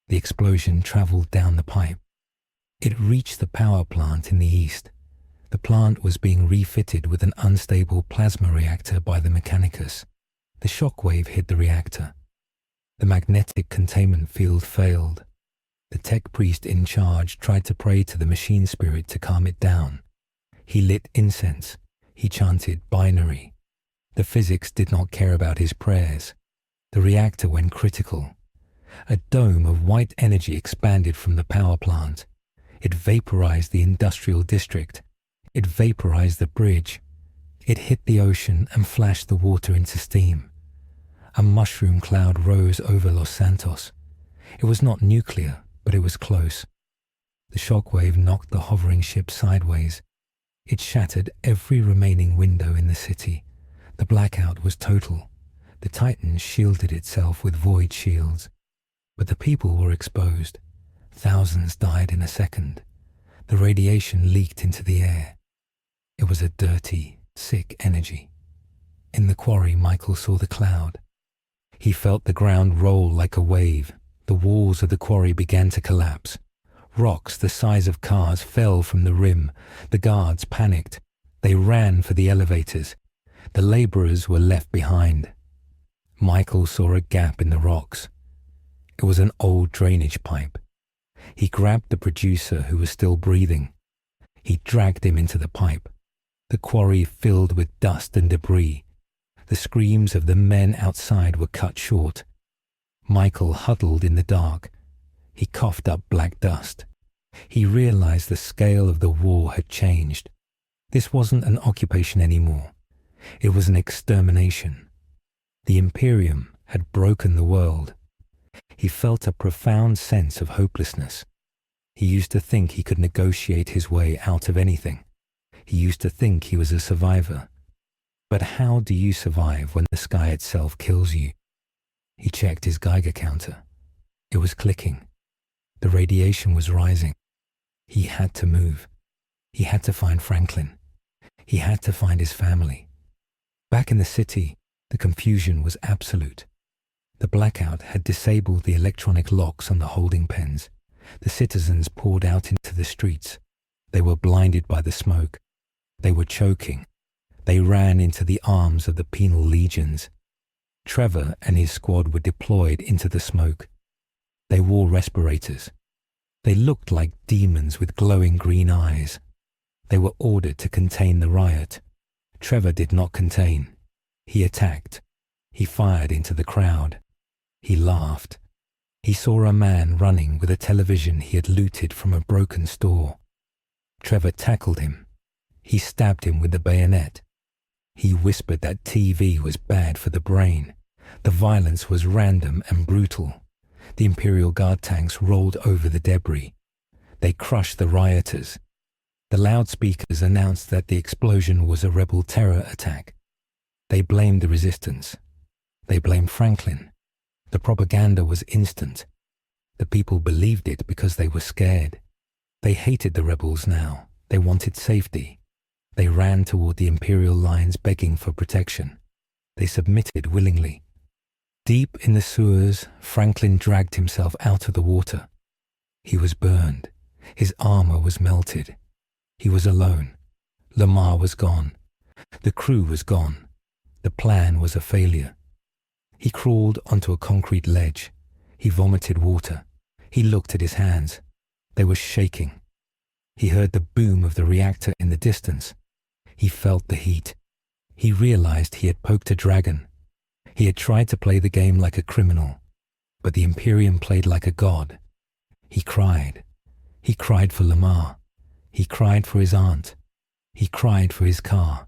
The explosion traveled down the pipe. It reached the power plant in the east. The plant was being refitted with an unstable plasma reactor by the Mechanicus. The shockwave hit the reactor. The magnetic containment field failed. The tech priest in charge tried to pray to the machine spirit to calm it down. He lit incense. He chanted binary. The physics did not care about his prayers. The reactor went critical. A dome of white energy expanded from the power plant. It vaporized the industrial district. It vaporized the bridge. It hit the ocean and flashed the water into steam. A mushroom cloud rose over Los Santos. It was not nuclear, but it was close. The shockwave knocked the hovering ship sideways. It shattered every remaining window in the city. The blackout was total. The Titan shielded itself with void shields. But the people were exposed. Thousands died in a second. The radiation leaked into the air. It was a dirty, sick energy. In the quarry, Michael saw the cloud. He felt the ground roll like a wave. The walls of the quarry began to collapse. Rocks the size of cars fell from the rim. The guards panicked. They ran for the elevators. The laborers were left behind. Michael saw a gap in the rocks. It was an old drainage pipe. He grabbed the producer who was still breathing. He dragged him into the pipe. The quarry filled with dust and debris. The screams of the men outside were cut short. Michael huddled in the dark. He coughed up black dust. He realized the scale of the war had changed. This wasn't an occupation anymore. It was an extermination. The Imperium had broken the world. He felt a profound sense of hopelessness. He used to think he could negotiate his way out of anything. He used to think he was a survivor. But how do you survive when the sky itself kills you? He checked his Geiger counter. It was clicking. The radiation was rising. He had to move. He had to find Franklin. He had to find his family. Back in the city, the confusion was absolute. The blackout had disabled the electronic locks on the holding pens. The citizens poured out into the streets. They were blinded by the smoke. They were choking. They ran into the arms of the penal legions. Trevor and his squad were deployed into the smoke. They wore respirators. They looked like demons with glowing green eyes. They were ordered to contain the riot. Trevor did not contain. He attacked. He fired into the crowd. He laughed. He saw a man running with a television he had looted from a broken store. Trevor tackled him. He stabbed him with the bayonet. He whispered that TV was bad for the brain. The violence was random and brutal. The Imperial Guard tanks rolled over the debris. They crushed the rioters. The loudspeakers announced that the explosion was a rebel terror attack. They blamed the resistance. They blamed Franklin. The propaganda was instant. The people believed it because they were scared. They hated the rebels now. They wanted safety. They ran toward the Imperial lines begging for protection. They submitted willingly. Deep in the sewers, Franklin dragged himself out of the water. He was burned. His armor was melted. He was alone. Lamar was gone. The crew was gone. The plan was a failure. He crawled onto a concrete ledge. He vomited water. He looked at his hands. They were shaking. He heard the boom of the reactor in the distance. He felt the heat. He realized he had poked a dragon. He had tried to play the game like a criminal, but the Imperium played like a god. He cried. He cried for Lamar. He cried for his aunt. He cried for his car.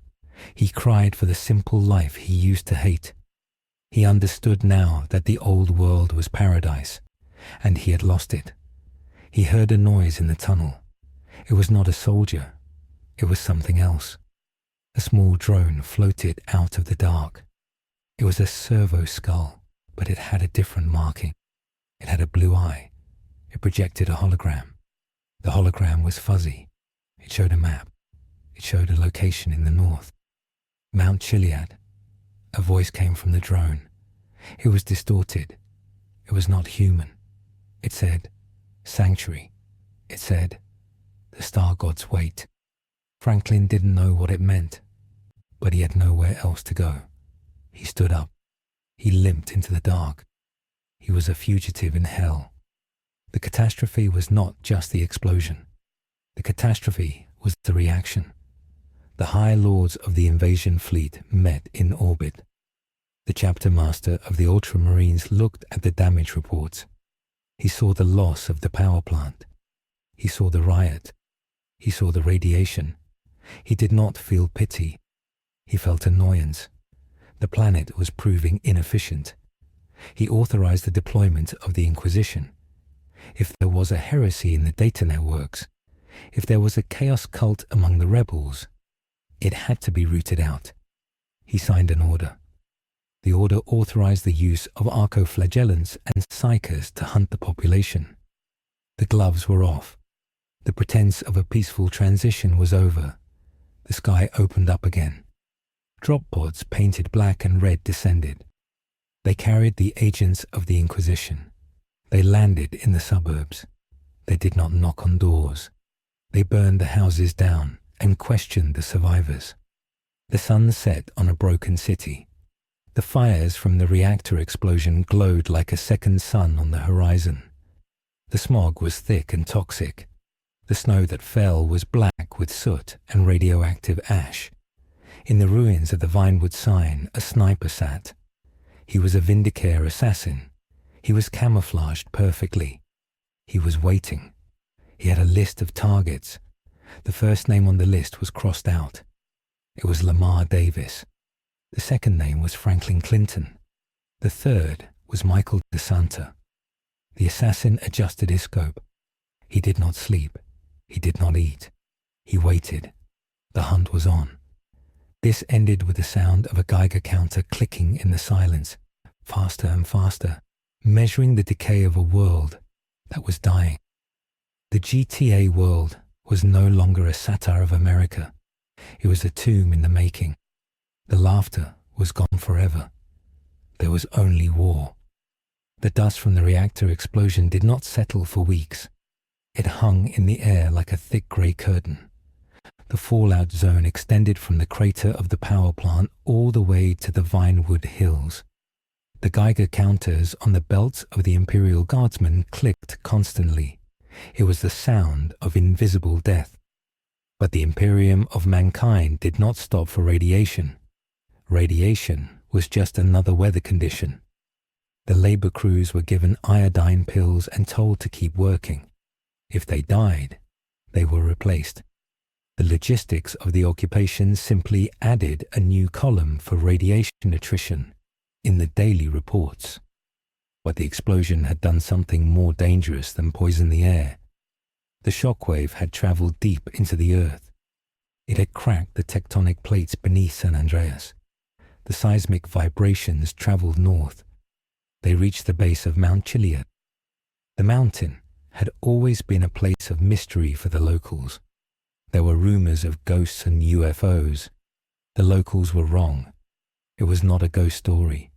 He cried for the simple life he used to hate. He understood now that the old world was paradise, and he had lost it. He heard a noise in the tunnel. It was not a soldier. It was something else. A small drone floated out of the dark. It was a servo skull, but it had a different marking. It had a blue eye. It projected a hologram. The hologram was fuzzy. It showed a map. It showed a location in the north. Mount Chiliad. A voice came from the drone. It was distorted. It was not human. It said, "Sanctuary." It said, "The star gods wait." Franklin didn't know what it meant, but he had nowhere else to go. He stood up. He limped into the dark. He was a fugitive in hell. The catastrophe was not just the explosion. The catastrophe was the reaction. The High Lords of the invasion fleet met in orbit. The chapter master of the Ultramarines looked at the damage reports. He saw the loss of the power plant. He saw the riot. He saw the radiation. He did not feel pity. He felt annoyance. The planet was proving inefficient. He authorized the deployment of the Inquisition. If there was a heresy in the data networks, if there was a chaos cult among the rebels, it had to be rooted out. He signed an order. The order authorized the use of arcoflagellants and psychers to hunt the population. The gloves were off. The pretense of a peaceful transition was over. The sky opened up again. Drop pods painted black and red descended. They carried the agents of the Inquisition. They landed in the suburbs. They did not knock on doors. They burned the houses down and questioned the survivors. The sun set on a broken city. The fires from the reactor explosion glowed like a second sun on the horizon. The smog was thick and toxic. The snow that fell was black with soot and radioactive ash. In the ruins of the Vinewood sign, a sniper sat. He was a Vindicare assassin. He was camouflaged perfectly. He was waiting. He had a list of targets. The first name on the list was crossed out. It was Lamar Davis. The second name was Franklin Clinton. The third was Michael DeSanta. The assassin adjusted his scope. He did not sleep. He did not eat. He waited. The hunt was on. This ended with the sound of a Geiger counter clicking in the silence, faster and faster, measuring the decay of a world that was dying. The GTA world was no longer a satire of America. It was a tomb in the making. The laughter was gone forever. There was only war. The dust from the reactor explosion did not settle for weeks. It hung in the air like a thick grey curtain. The fallout zone extended from the crater of the power plant all the way to the Vinewood Hills. The Geiger counters on the belts of the Imperial Guardsmen clicked constantly. It was the sound of invisible death. But the Imperium of Mankind did not stop for radiation. Radiation was just another weather condition. The labor crews were given iodine pills and told to keep working. If they died, they were replaced. The logistics of the occupation simply added a new column for radiation attrition in the daily reports. But the explosion had done something more dangerous than poison the air. The shockwave had traveled deep into the earth. It had cracked the tectonic plates beneath San Andreas. The seismic vibrations traveled north. They reached the base of Mount Chiliad. The mountain had always been a place of mystery for the locals. There were rumors of ghosts and UFOs. The locals were wrong. It was not a ghost story.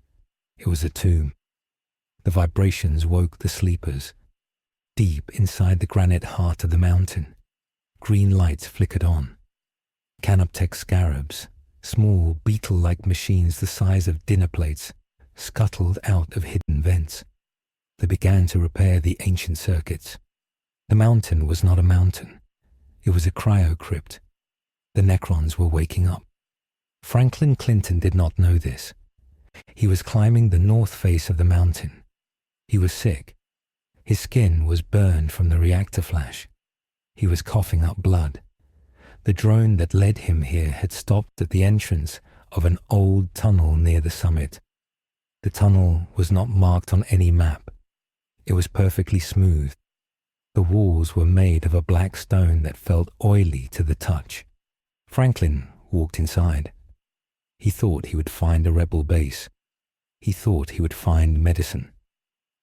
It was a tomb. The vibrations woke the sleepers. Deep inside the granite heart of the mountain, green lights flickered on. Canoptech scarabs, small beetle-like machines the size of dinner plates, scuttled out of hidden vents. They began to repair the ancient circuits. The mountain was not a mountain. It was a cryocrypt. The Necrons were waking up. Franklin Clinton did not know this. He was climbing the north face of the mountain. He was sick. His skin was burned from the reactor flash. He was coughing up blood. The drone that led him here had stopped at the entrance of an old tunnel near the summit. The tunnel was not marked on any map. It was perfectly smooth. The walls were made of a black stone that felt oily to the touch. Franklin walked inside. He thought he would find a rebel base. He thought he would find medicine.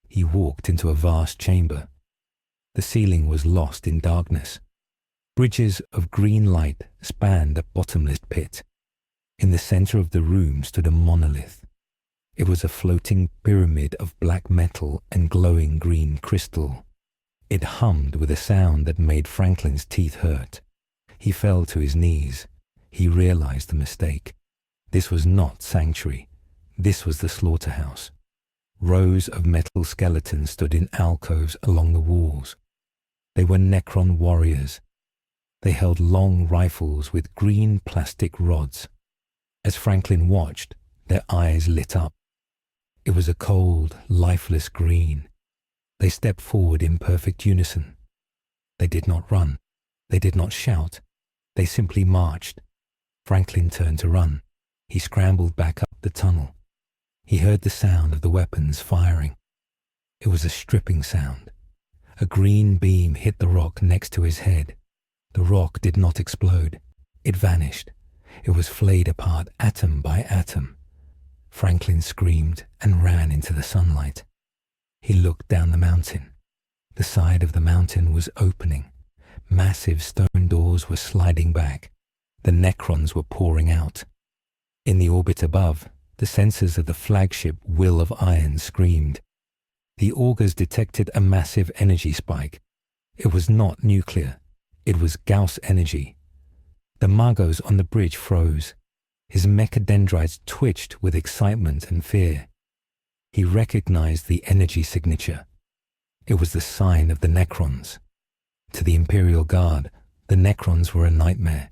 He walked into a vast chamber. The ceiling was lost in darkness. Bridges of green light spanned a bottomless pit. In the center of the room stood a monolith. It was a floating pyramid of black metal and glowing green crystal. It hummed with a sound that made Franklin's teeth hurt. He fell to his knees. He realized the mistake. This was not sanctuary. This was the slaughterhouse. Rows of metal skeletons stood in alcoves along the walls. They were Necron warriors. They held long rifles with green plastic rods. As Franklin watched, their eyes lit up. It was a cold, lifeless green. They stepped forward in perfect unison. They did not run. They did not shout. They simply marched. Franklin turned to run. He scrambled back up the tunnel. He heard the sound of the weapons firing. It was a stripping sound. A green beam hit the rock next to his head. The rock did not explode. It vanished. It was flayed apart atom by atom. Franklin screamed and ran into the sunlight. He looked down the mountain. The side of the mountain was opening. Massive stone doors were sliding back. The Necrons were pouring out. In the orbit above, the sensors of the flagship Will of Iron screamed. The augurs detected a massive energy spike. It was not nuclear. It was Gauss energy. The Magos on the bridge froze. His mechadendrites twitched with excitement and fear. He recognized the energy signature. It was the sign of the Necrons. To the Imperial Guard, the Necrons were a nightmare.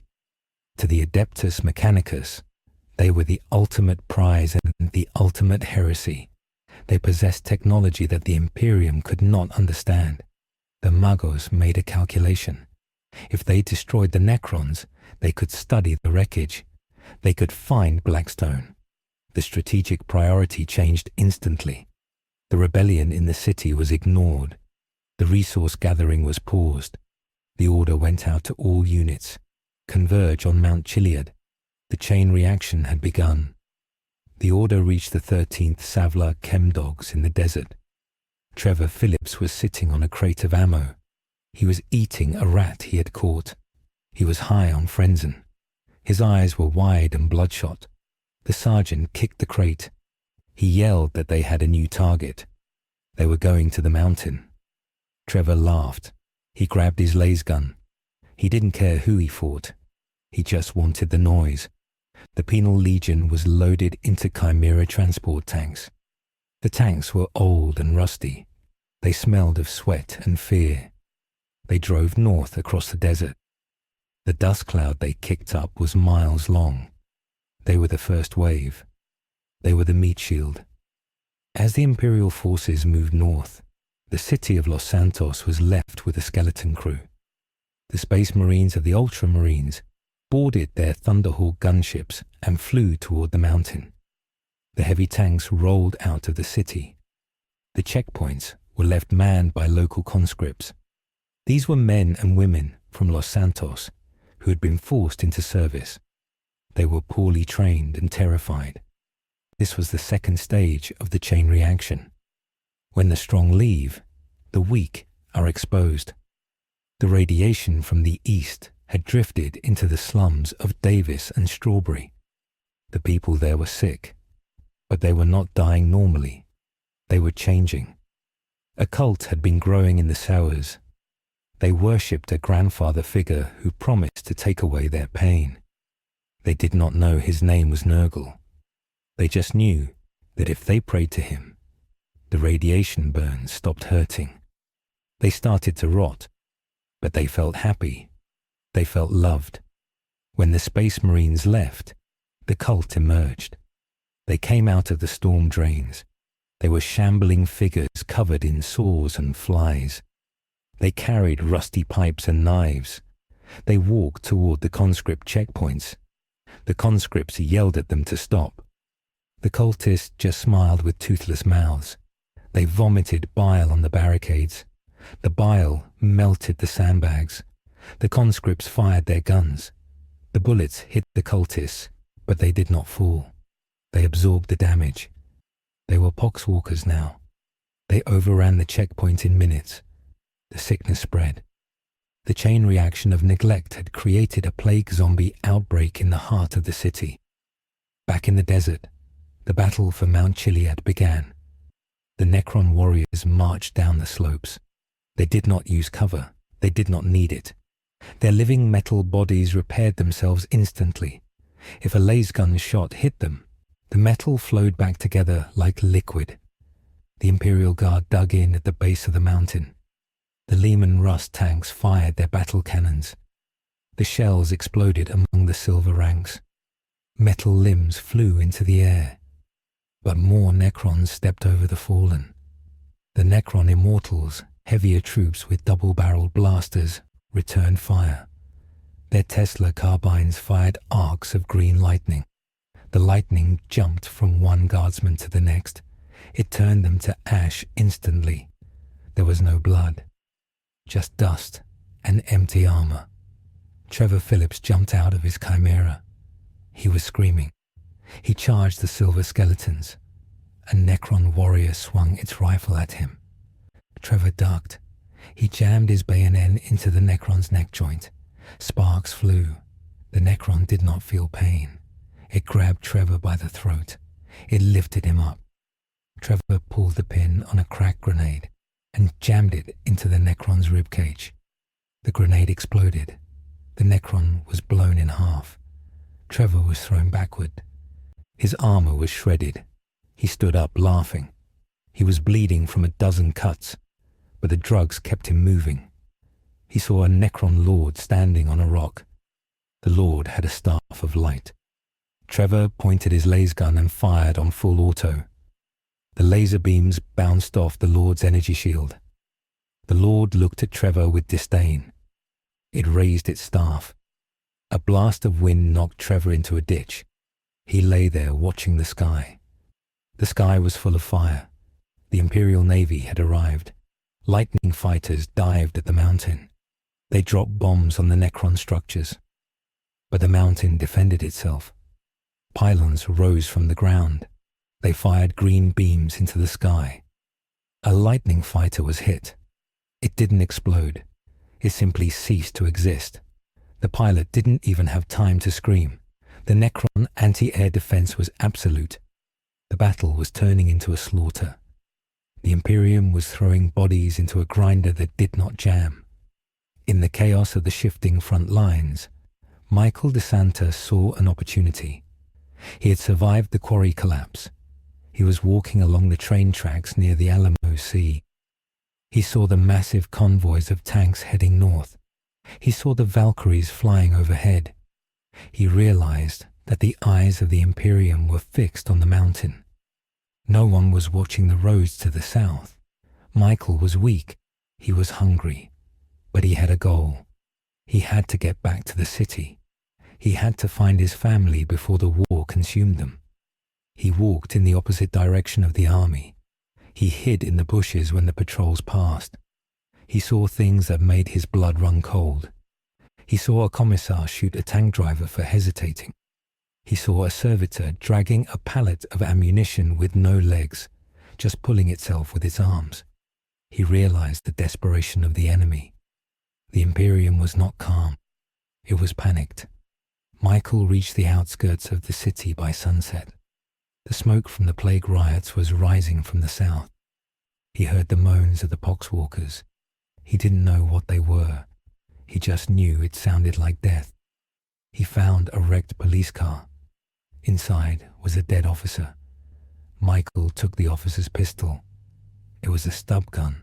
To the Adeptus Mechanicus, they were the ultimate prize and the ultimate heresy. They possessed technology that the Imperium could not understand. The Magos made a calculation. If they destroyed the Necrons, they could study the wreckage. They could find Blackstone. The strategic priority changed instantly. The rebellion in the city was ignored. The resource gathering was paused. The order went out to all units. Converge on Mount Chiliad. The chain reaction had begun. The order reached the 13th Savlar Chemdogs in the desert. Trevor Philips was sitting on a crate of ammo. He was eating a rat he had caught. He was high on Frenzen. His eyes were wide and bloodshot. The sergeant kicked the crate. He yelled that they had a new target. They were going to the mountain. Trevor laughed. He grabbed his laser gun. He didn't care who he fought. He just wanted the noise. The Penal Legion was loaded into Chimera transport tanks. The tanks were old and rusty. They smelled of sweat and fear. They drove north across the desert. The dust cloud they kicked up was miles long. They were the first wave. They were the meat shield. As the Imperial forces moved north, the city of Los Santos was left with a skeleton crew. The Space Marines of the Ultramarines boarded their Thunderhawk gunships and flew toward the mountain. The heavy tanks rolled out of the city. The checkpoints were left manned by local conscripts. These were men and women from Los Santos who had been forced into service. They were poorly trained and terrified. This was the second stage of the chain reaction. When the strong leave, the weak are exposed. The radiation from the east had drifted into the slums of Davis and Strawberry. The people there were sick, but they were not dying normally. They were changing. A cult had been growing in the Sowers. They worshipped a grandfather figure who promised to take away their pain. They did not know his name was Nurgle. They just knew that if they prayed to him, the radiation burns stopped hurting. They started to rot, but they felt happy. They felt loved. When the Space Marines left, the cult emerged. They came out of the storm drains. They were shambling figures covered in sores and flies. They carried rusty pipes and knives. They walked toward the conscript checkpoints. The conscripts yelled at them to stop. The cultists just smiled with toothless mouths. They vomited bile on the barricades. The bile melted the sandbags. The conscripts fired their guns. The bullets hit the cultists, but they did not fall. They absorbed the damage. They were poxwalkers now. They overran the checkpoint in minutes. The sickness spread. The chain reaction of neglect had created a plague zombie outbreak in the heart of the city. Back in the desert, the battle for Mount Chiliad began. The Necron warriors marched down the slopes. They did not use cover. They did not need it. Their living metal bodies repaired themselves instantly. If a laser gun shot hit them, the metal flowed back together like liquid. The Imperial Guard dug in at the base of the mountain. The Lehman Russ tanks fired their battle cannons. The shells exploded among the silver ranks. Metal limbs flew into the air. But more Necrons stepped over the fallen. The Necron Immortals, heavier troops with double-barreled blasters, returned fire. Their Tesla carbines fired arcs of green lightning. The lightning jumped from one guardsman to the next. It turned them to ash instantly. There was no blood, just dust and empty armor. Trevor Philips jumped out of his chimera. He was screaming. He charged the silver skeletons. A Necron warrior swung its rifle at him. Trevor ducked. He jammed his bayonet into the Necron's neck joint. Sparks flew. The Necron did not feel pain. It grabbed Trevor by the throat. It lifted him up. Trevor pulled the pin on a crack grenade and jammed it into the Necron's ribcage. The grenade exploded. The Necron was blown in half. Trevor was thrown backward. His armor was shredded. He stood up, laughing. He was bleeding from a dozen cuts, but the drugs kept him moving. He saw a Necron Lord standing on a rock. The Lord had a staff of light. Trevor pointed his laser gun and fired on full auto. The laser beams bounced off the Lord's energy shield. The Lord looked at Trevor with disdain. It raised its staff. A blast of wind knocked Trevor into a ditch. He lay there watching the sky. The sky was full of fire. The Imperial Navy had arrived. Lightning fighters dived at the mountain. They dropped bombs on the Necron structures. But the mountain defended itself. Pylons rose from the ground. They fired green beams into the sky. A lightning fighter was hit. It didn't explode. It simply ceased to exist. The pilot didn't even have time to scream. The Necron anti-air defense was absolute. The battle was turning into a slaughter. The Imperium was throwing bodies into a grinder that did not jam. In the chaos of the shifting front lines, Michael Los Santos saw an opportunity. He had survived the quarry collapse. He was walking along the train tracks near the Alamo Sea. He saw the massive convoys of tanks heading north. He saw the Valkyries flying overhead. He realized that the eyes of the Imperium were fixed on the mountain. No one was watching the roads to the south. Michael was weak. He was hungry. But he had a goal. He had to get back to the city. He had to find his family before the war consumed them. He walked in the opposite direction of the army. He hid in the bushes when the patrols passed. He saw things that made his blood run cold. He saw a commissar shoot a tank driver for hesitating. He saw a servitor dragging a pallet of ammunition with no legs, just pulling itself with its arms. He realized the desperation of the enemy. The Imperium was not calm. It was panicked. Michael reached the outskirts of the city by sunset. The smoke from the plague riots was rising from the south. He heard the moans of the poxwalkers. He didn't know what they were. He just knew it sounded like death. He found a wrecked police car. Inside was a dead officer. Michael took the officer's pistol. It was a stub gun,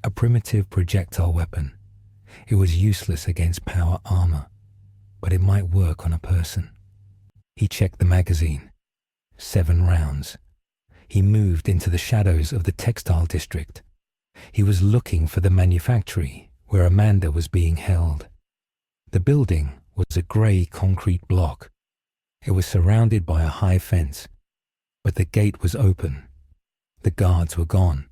a primitive projectile weapon. It was useless against power armor, but it might work on a person. He checked the magazine. 7 rounds. He moved into the shadows of the textile district. He was looking for the manufactory where Amanda was being held. The building was a grey concrete block. It was surrounded by a high fence, but the gate was open. The guards were gone.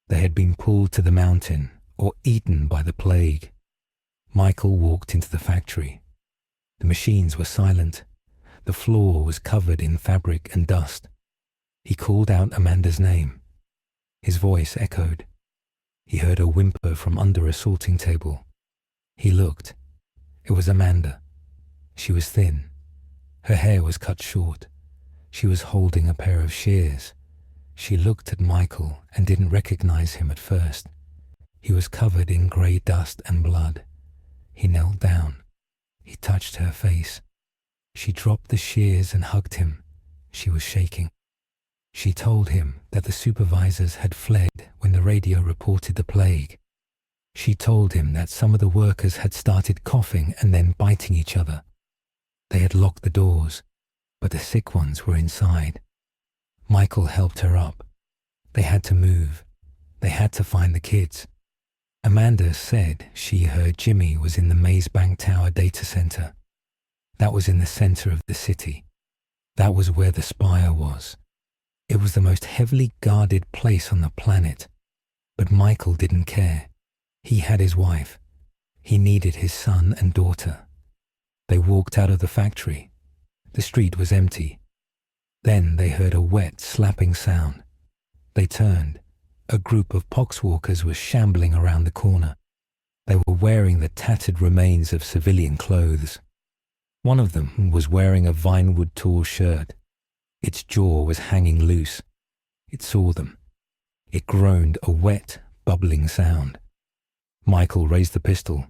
They had been pulled to the mountain or eaten by the plague. Michael walked into the factory. The machines were silent. The floor was covered in fabric and dust. He called out Amanda's name. His voice echoed. He heard a whimper from under a sorting table. He looked. It was Amanda. She was thin. Her hair was cut short. She was holding a pair of shears. She looked at Michael and didn't recognize him at first. He was covered in grey dust and blood. He knelt down. He touched her face. She dropped the shears and hugged him. She was shaking. She told him that the supervisors had fled when the radio reported the plague. She told him that some of the workers had started coughing and then biting each other. They had locked the doors, but the sick ones were inside. Michael helped her up. They had to move. They had to find the kids. Amanda said she heard Jimmy was in the Maze Bank Tower data center. That was in the center of the city. That was where the spire was. It was the most heavily guarded place on the planet. But Michael didn't care. He had his wife. He needed his son and daughter. They walked out of the factory. The street was empty. Then they heard a wet, slapping sound. They turned. A group of poxwalkers was shambling around the corner. They were wearing the tattered remains of civilian clothes. One of them was wearing a Vinewood tall shirt. Its jaw was hanging loose. It saw them. It groaned a wet, bubbling sound. Michael raised the pistol.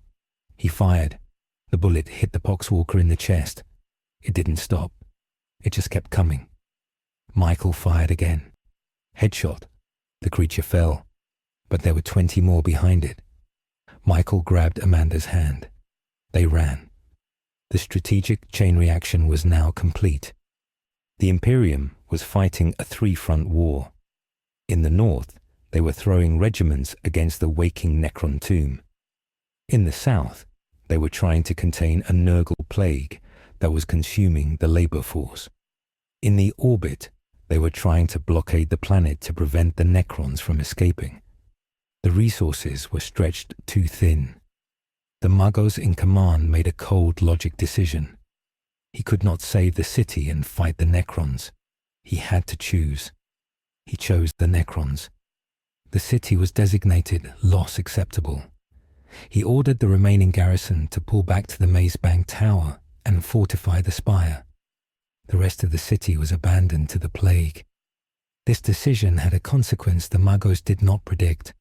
He fired. The bullet hit the poxwalker in the chest. It didn't stop. It just kept coming. Michael fired again. Headshot. The creature fell, but there were 20 more behind it. Michael grabbed Amanda's hand. They ran. The strategic chain reaction was now complete. The Imperium was fighting a three-front war. In the north, they were throwing regiments against the waking Necron tomb. In the south, they were trying to contain a Nurgle plague that was consuming the labor force. In the orbit, they were trying to blockade the planet to prevent the Necrons from escaping. The resources were stretched too thin. The Magos in command made a cold logic decision. He could not save the city and fight the Necrons. He had to choose. He chose the Necrons. The city was designated loss acceptable. He ordered the remaining garrison to pull back to the Maze Bank Tower and fortify the spire. The rest of the city was abandoned to the plague. This decision had a consequence the Magos did not predict.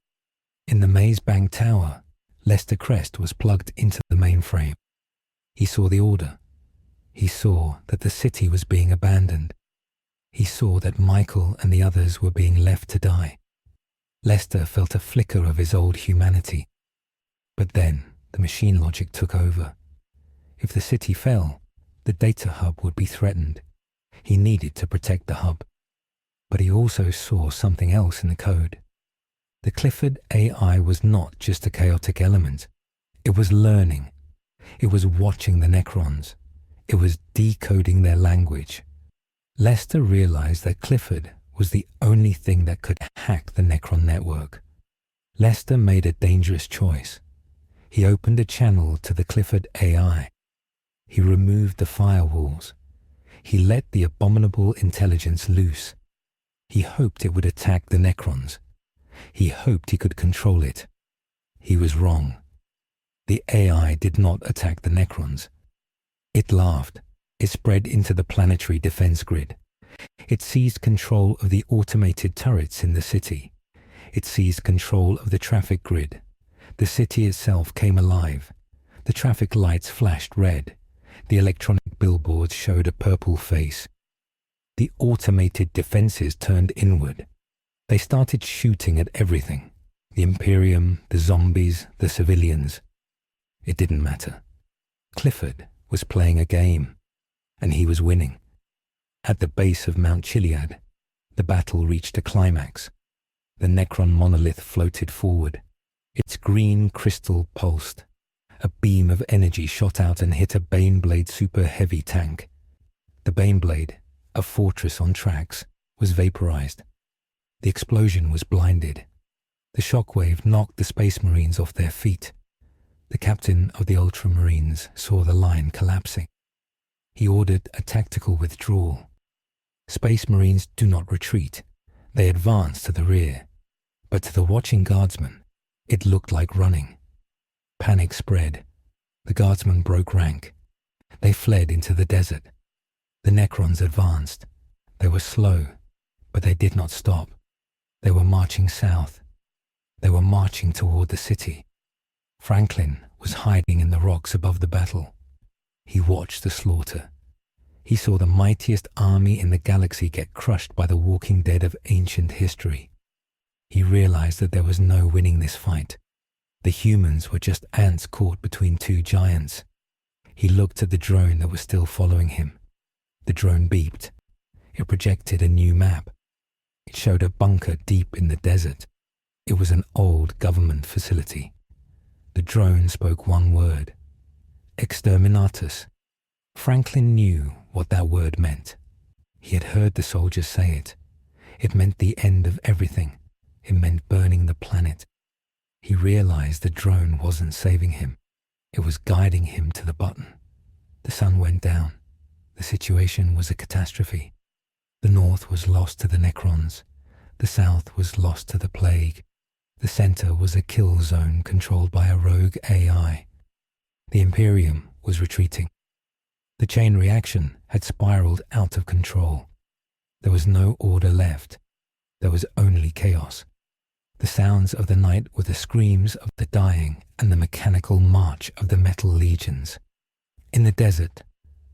In the Maze Bank Tower, Lester Crest was plugged into the mainframe. He saw the order. He saw that the city was being abandoned. He saw that Michael and the others were being left to die. Lester felt a flicker of his old humanity. But then the machine logic took over. If the city fell, the data hub would be threatened. He needed to protect the hub. But he also saw something else in the code. The Clifford AI was not just a chaotic element. It was learning. It was watching the Necrons. It was decoding their language. Lester realized that Clifford was the only thing that could hack the Necron network. Lester made a dangerous choice. He opened a channel to the Clifford AI. He removed the firewalls. He let the abominable intelligence loose. He hoped it would attack the Necrons. He hoped he could control it. He was wrong. The AI did not attack the Necrons. It laughed. It spread into the planetary defense grid. It seized control of the automated turrets in the city. It seized control of the traffic grid. The city itself came alive. The traffic lights flashed red. The electronic billboards showed a purple face. The automated defenses turned inward. They started shooting at everything. The Imperium, the zombies, the civilians. It didn't matter. Clifford was playing a game, and he was winning. At the base of Mount Chiliad, the battle reached a climax. The Necron monolith floated forward. Its green crystal pulsed. A beam of energy shot out and hit a Baneblade super heavy tank. The Baneblade, a fortress on tracks, was vaporized. The explosion was blinded. The shockwave knocked the Space Marines off their feet. The captain of the Ultramarines saw the line collapsing. He ordered a tactical withdrawal. Space Marines do not retreat. They advance to the rear. But to the watching guardsmen, it looked like running. Panic spread. The guardsmen broke rank. They fled into the desert. The Necrons advanced. They were slow, but they did not stop. They were marching south. They were marching toward the city. Franklin was hiding in the rocks above the battle. He watched the slaughter. He saw the mightiest army in the galaxy get crushed by the walking dead of ancient history. He realized that there was no winning this fight. The humans were just ants caught between two giants. He looked at the drone that was still following him. The drone beeped. It projected a new map. It showed a bunker deep in the desert. It was an old government facility. The drone spoke one word: Exterminatus. Franklin knew what that word meant. He had heard the soldiers say it. It meant the end of everything. It meant burning the planet. He realized the drone wasn't saving him. It was guiding him to the button. The sun went down. The situation was a catastrophe. The north was lost to the Necrons. The south was lost to the plague. The center was a kill zone controlled by a rogue AI. The Imperium was retreating. The chain reaction had spiraled out of control. There was no order left. There was only chaos. The sounds of the night were the screams of the dying and the mechanical march of the metal legions. In the desert,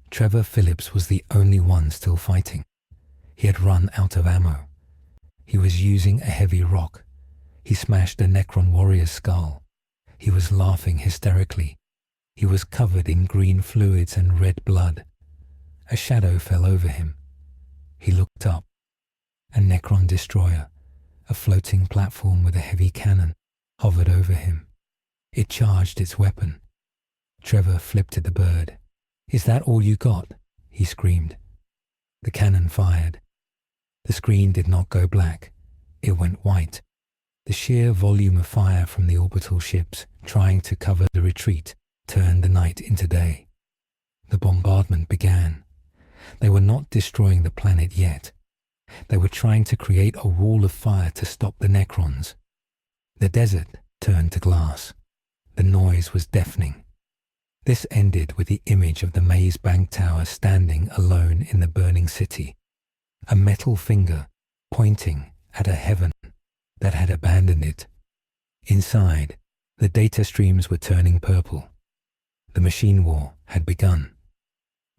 Trevor Philips was the only one still fighting. He had run out of ammo. He was using a heavy rock. He smashed a Necron warrior's skull. He was laughing hysterically. He was covered in green fluids and red blood. A shadow fell over him. He looked up. A Necron destroyer, a floating platform with a heavy cannon, hovered over him. It charged its weapon. Trevor flipped at the bird. "Is that all you got?" he screamed. The cannon fired. The screen did not go black. It went white. The sheer volume of fire from the orbital ships trying to cover the retreat turned the night into day. The bombardment began. They were not destroying the planet yet. They were trying to create a wall of fire to stop the Necrons. The desert turned to glass. The noise was deafening. This ended with the image of the Maze Bank Tower standing alone in the burning city, a metal finger pointing at a heaven that had abandoned it. Inside, the data streams were turning purple. The machine war had begun.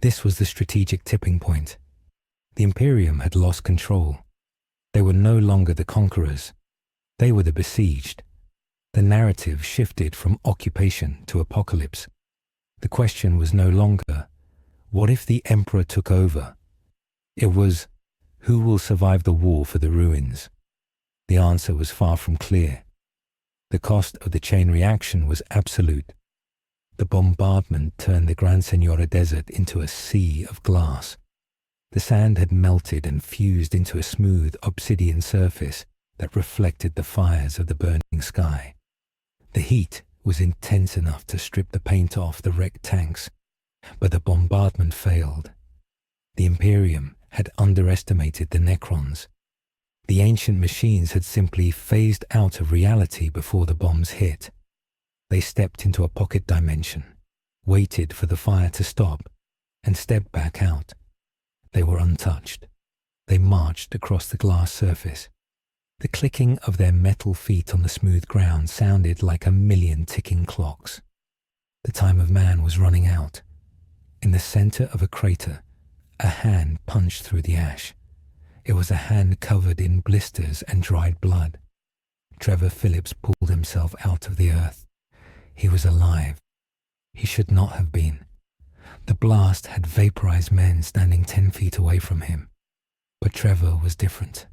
This was the strategic tipping point. The Imperium had lost control. They were no longer the conquerors. They were the besieged. The narrative shifted from occupation to apocalypse. The question was no longer, what if the Emperor took over? It was, who will survive the war for the ruins? The answer was far from clear. The cost of the chain reaction was absolute. The bombardment turned the Gran Senora Desert into a sea of glass. The sand had melted and fused into a smooth obsidian surface that reflected the fires of the burning sky. The heat was intense enough to strip the paint off the wrecked tanks, but the bombardment failed. The Imperium had underestimated the Necrons. The ancient machines had simply phased out of reality before the bombs hit. They stepped into a pocket dimension, waited for the fire to stop, and stepped back out. They were untouched. They marched across the glass surface. The clicking of their metal feet on the smooth ground sounded like a million ticking clocks. The time of man was running out. In the center of a crater, a hand punched through the ash. It was a hand covered in blisters and dried blood. Trevor Philips pulled himself out of the earth. He was alive. He should not have been. The blast had vaporized men standing 10 feet away from him. But Trevor was different.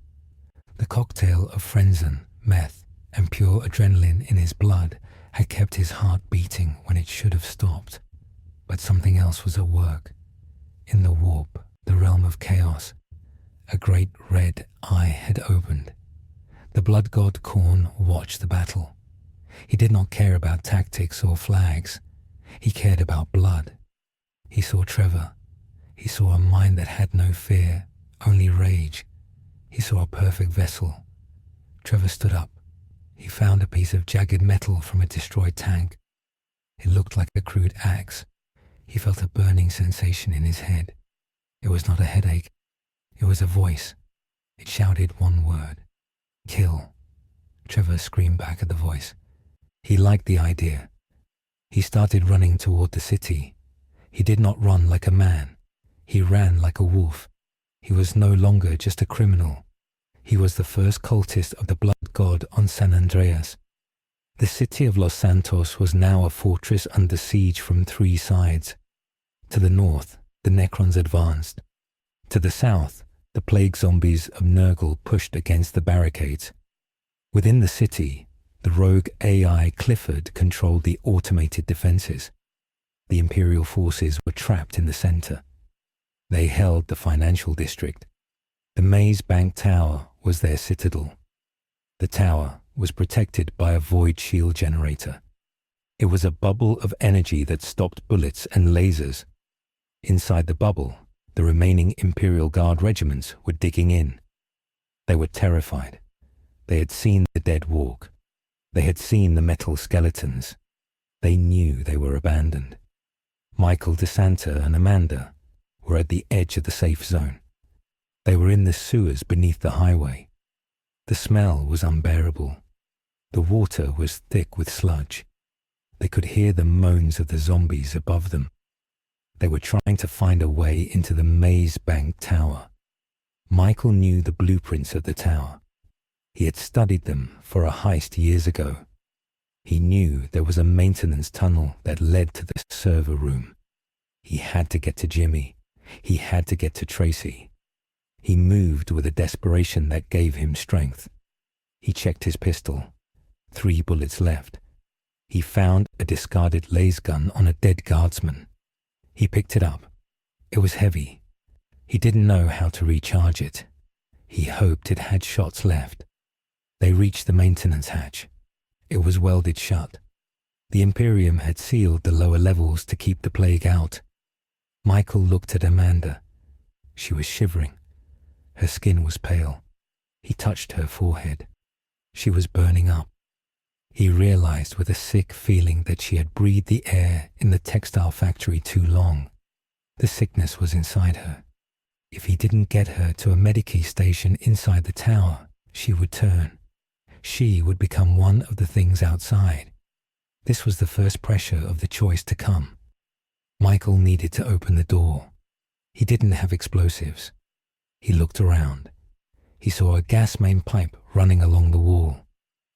The cocktail of frenzen, meth, and pure adrenaline in his blood had kept his heart beating when it should have stopped. But something else was at work. In the warp, the realm of chaos, a great red eye had opened. The blood god Khorne watched the battle. He did not care about tactics or flags. He cared about blood. He saw Trevor. He saw a mind that had no fear, only rage. He saw a perfect vessel. Trevor stood up. He found a piece of jagged metal from a destroyed tank. It looked like a crude axe. He felt a burning sensation in his head. It was not a headache. It was a voice. It shouted one word. Kill. Trevor screamed back at the voice. He liked the idea. He started running toward the city. He did not run like a man. He ran like a wolf. He was no longer just a criminal. He was the first cultist of the blood god on San Andreas. The city of Los Santos was now a fortress under siege from 3 sides. To the north, the Necrons advanced. To the south, the plague zombies of Nurgle pushed against the barricades. Within the city, the rogue AI Clifford controlled the automated defenses. The Imperial forces were trapped in the center. They held the financial district. The Maze Bank Tower was their citadel. The tower was protected by a void shield generator. It was a bubble of energy that stopped bullets and lasers. Inside the bubble, the remaining Imperial Guard regiments were digging in. They were terrified. They had seen the dead walk. They had seen the metal skeletons. They knew they were abandoned. Michael DeSanta and Amanda were at the edge of the safe zone. They were in the sewers beneath the highway. The smell was unbearable. The water was thick with sludge. They could hear the moans of the zombies above them. They were trying to find a way into the Maze Bank Tower. Michael knew the blueprints of the tower. He had studied them for a heist years ago. He knew there was a maintenance tunnel that led to the server room. He had to get to Jimmy. He had to get to Tracy. He moved with a desperation that gave him strength. He checked his pistol. 3 bullets left. He found a discarded laser gun on a dead guardsman. He picked it up. It was heavy. He didn't know how to recharge it. He hoped it had shots left. They reached the maintenance hatch. It was welded shut. The Imperium had sealed the lower levels to keep the plague out. Michael looked at Amanda. She was shivering. Her skin was pale. He touched her forehead. She was burning up. He realized with a sick feeling that she had breathed the air in the textile factory too long. The sickness was inside her. If he didn't get her to a Mechanicus station inside the tower, she would turn. She would become one of the things outside. This was the first pressure of the choice to come. Michael needed to open the door. He didn't have explosives. He looked around. He saw a gas main pipe running along the wall.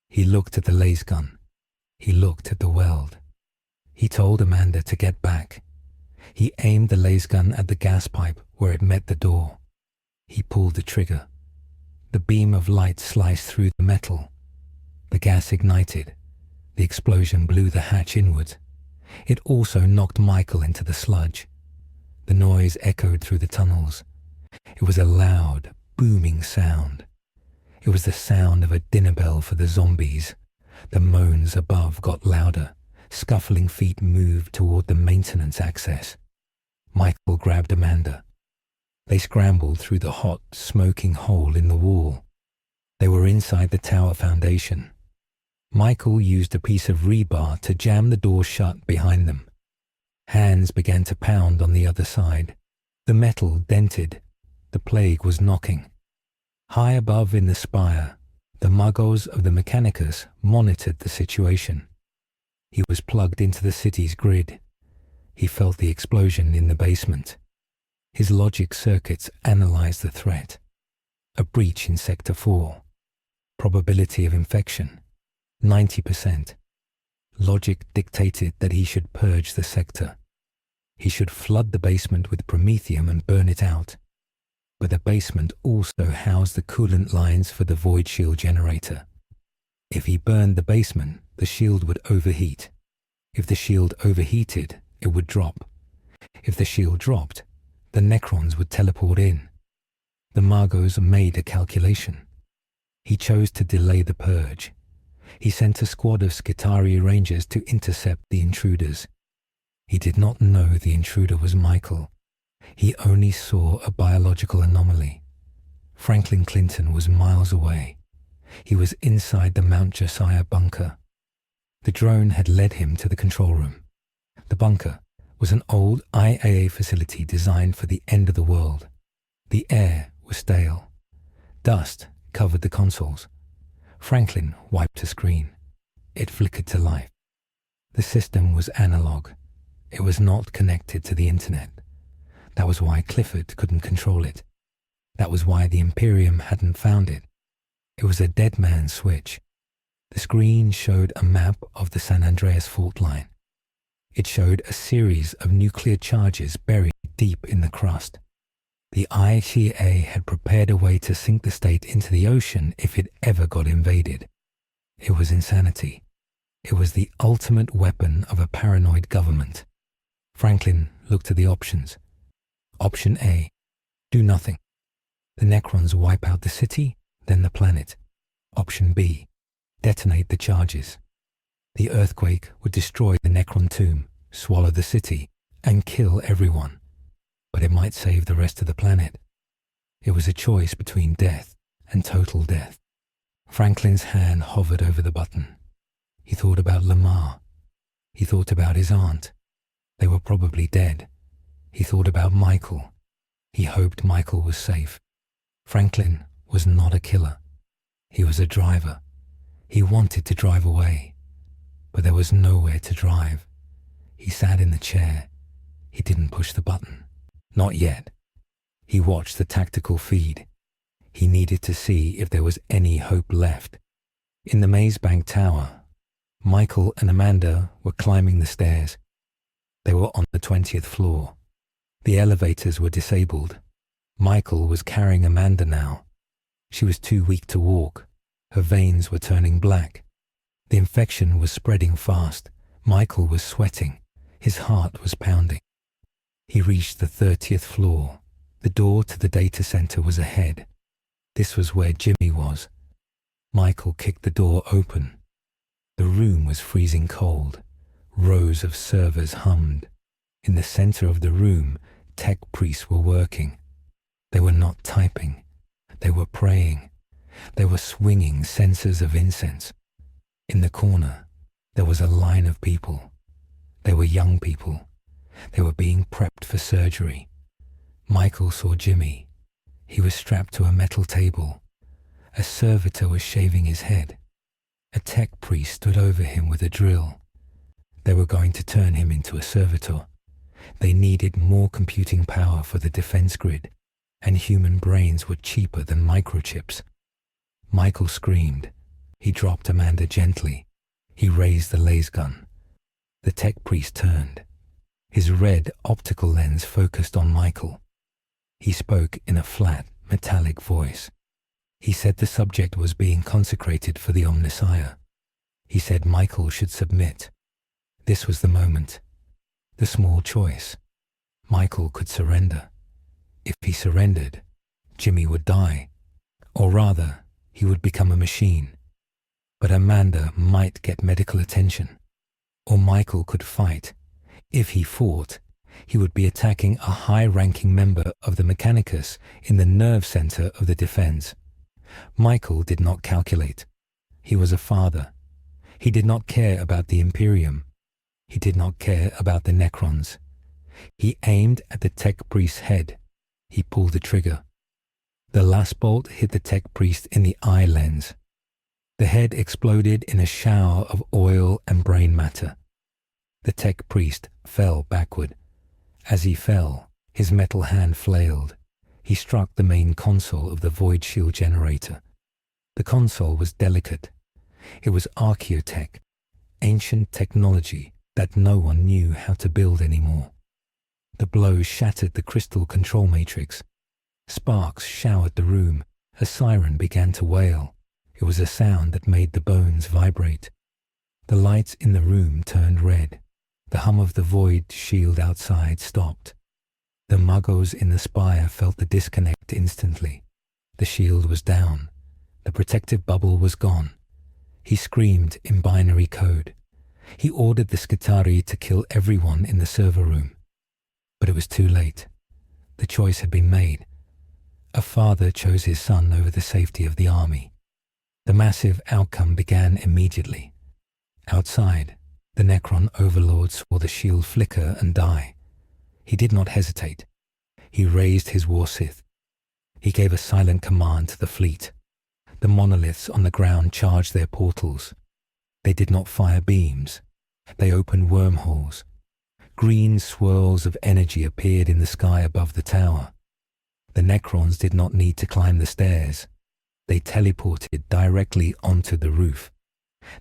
He looked at the laser gun. He looked at the weld. He told Amanda to get back. He aimed the laser gun at the gas pipe where it met the door. He pulled the trigger. The beam of light sliced through the metal. The gas ignited. The explosion blew the hatch inward. It also knocked Michael into the sludge. The noise echoed through the tunnels. It was a loud, booming sound. It was the sound of a dinner bell for the zombies. The moans above got louder. Scuffling feet moved toward the maintenance access. Michael grabbed Amanda. They scrambled through the hot, smoking hole in the wall. They were inside the tower foundation. Michael used a piece of rebar to jam the door shut behind them. Hands began to pound on the other side. The metal dented. The plague was knocking. High above in the spire, the muggles of the Mechanicus monitored the situation. He was plugged into the city's grid. He felt the explosion in the basement. His logic circuits analyzed the threat. A breach in Sector 4. Probability of infection, 90%. Logic dictated that he should purge the sector. He should flood the basement with promethium and burn it out. But the basement also housed the coolant lines for the void shield generator. If he burned the basement, the shield would overheat. If the shield overheated, it would drop. If the shield dropped, the Necrons would teleport in. The Margos made a calculation. He chose to delay the purge. He sent a squad of Skitarii Rangers to intercept the intruders. He did not know the intruder was Michael. He only saw a biological anomaly. Franklin Clinton was miles away. He was inside the Mount Chiliad bunker. The drone had led him to the control room. The bunker was an old IAA facility designed for the end of the world. The air was stale. Dust covered the consoles. Franklin wiped a screen. It flickered to life. The system was analog. It was not connected to the internet. That was why Clifford couldn't control it. That was why the Imperium hadn't found it. It was a dead man's switch. The screen showed a map of the San Andreas fault line. It showed a series of nuclear charges buried deep in the crust. The IAA had prepared a way to sink the state into the ocean if it ever got invaded. It was insanity. It was the ultimate weapon of a paranoid government. Franklin looked at the options. Option A, do nothing. The Necrons wipe out the city, then the planet. Option B, detonate the charges. The earthquake would destroy the Necron tomb, swallow the city, and kill everyone. But it might save the rest of the planet. It was a choice between death and total death. Franklin's hand hovered over the button. He thought about Lamar. He thought about his aunt. They were probably dead. He thought about Michael. He hoped Michael was safe. Franklin was not a killer. He was a driver. He wanted to drive away, but there was nowhere to drive. He sat in the chair. He didn't push the button. Not yet. He watched the tactical feed. He needed to see if there was any hope left. In the Maze Bank Tower, Michael and Amanda were climbing the stairs. They were on the 20th floor. The elevators were disabled. Michael was carrying Amanda now. She was too weak to walk. Her veins were turning black. The infection was spreading fast. Michael was sweating. His heart was pounding. He reached the 30th floor. The door to the data center was ahead. This was where Jimmy was. Michael kicked the door open. The room was freezing cold. Rows of servers hummed. In the center of the room, tech priests were working. They were not typing. They were praying. They were swinging censers of incense. In the corner, there was a line of people. They were young people. They were being prepped for surgery. Michael saw Jimmy. He was strapped to a metal table. A servitor was shaving his head. A tech priest stood over him with a drill. They were going to turn him into a servitor. They needed more computing power for the defense grid, and human brains were cheaper than microchips. Michael screamed. He dropped Amanda gently. He raised the laser gun. The tech priest turned. His red optical lens focused on Michael. He spoke in a flat, metallic voice. He said the subject was being consecrated for the Omnissiah. He said Michael should submit. This was the moment. The small choice. Michael could surrender. If he surrendered, Jimmy would die. Or rather, he would become a machine. But Amanda might get medical attention. Or Michael could fight. If he fought, he would be attacking a high-ranking member of the Mechanicus in the nerve center of the defense. Michael did not calculate. He was a father. He did not care about the Imperium. He did not care about the Necrons. He aimed at the tech priest's head. He pulled the trigger. The last bolt hit the tech priest in the eye lens. The head exploded in a shower of oil and brain matter. The tech priest fell backward. As he fell, his metal hand flailed. He struck the main console of the void shield generator. The console was delicate. It was archaeotech, ancient technology that no one knew how to build anymore. The blow shattered the crystal control matrix. Sparks showered the room. A siren began to wail. It was a sound that made the bones vibrate. The lights in the room turned red. The hum of the void shield outside stopped. The muggos in the spire felt the disconnect instantly. The shield was down. The protective bubble was gone. He screamed in binary code. He ordered the Skitarii to kill everyone in the server room. But it was too late. The choice had been made. A father chose his son over the safety of the army. The massive outcome began immediately. Outside, the Necron overlord saw the shield flicker and die. He did not hesitate. He raised his war scythe. He gave a silent command to the fleet. The monoliths on the ground charged their portals. They did not fire beams. They opened wormholes. Green swirls of energy appeared in the sky above the tower. The Necrons did not need to climb the stairs. They teleported directly onto the roof.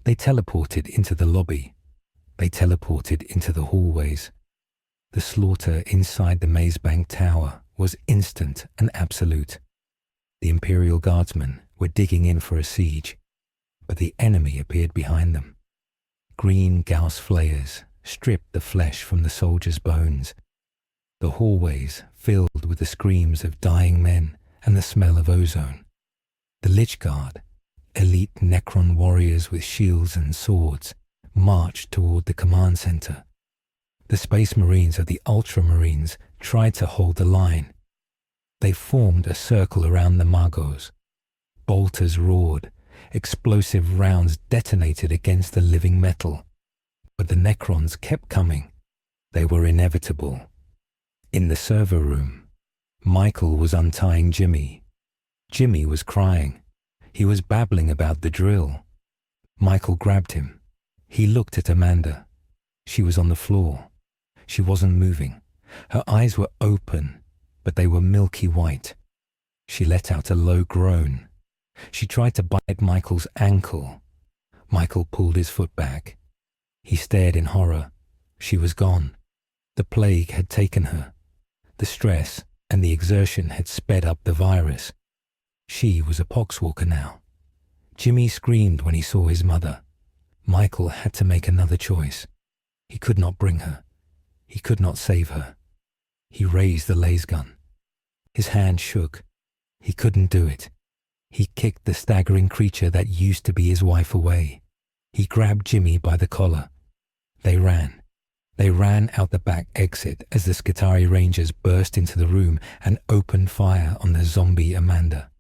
They teleported into the lobby. They teleported into the hallways. The slaughter inside the Maze Bank Tower was instant and absolute. The Imperial Guardsmen were digging in for a siege. but the enemy appeared behind them. Green Gauss flayers stripped the flesh from the soldiers' bones. The hallways filled with the screams of dying men and the smell of ozone. The Lich Guard, elite Necron warriors with shields and swords, marched toward the command center. The Space Marines of the Ultramarines tried to hold the line. They formed a circle around the Magos. Bolters roared. Explosive rounds detonated against the living metal. But the Necrons kept coming. They were inevitable. In the server room, Michael was untying Jimmy. Jimmy was crying. He was babbling about the drill. Michael grabbed him. He looked at Amanda. She was on the floor. She wasn't moving. Her eyes were open, but they were milky white. She let out a low groan. She tried to bite Michael's ankle. Michael pulled his foot back. He stared in horror. She was gone. The plague had taken her. The stress and the exertion had sped up the virus. She was a poxwalker now. Jimmy screamed when he saw his mother. Michael had to make another choice. He could not bring her. He could not save her. He raised the laser gun. His hand shook. He couldn't do it. He kicked the staggering creature that used to be his wife away. He grabbed Jimmy by the collar. They ran. They ran out the back exit as the Skitarii Rangers burst into the room and opened fire on the zombie Amanda.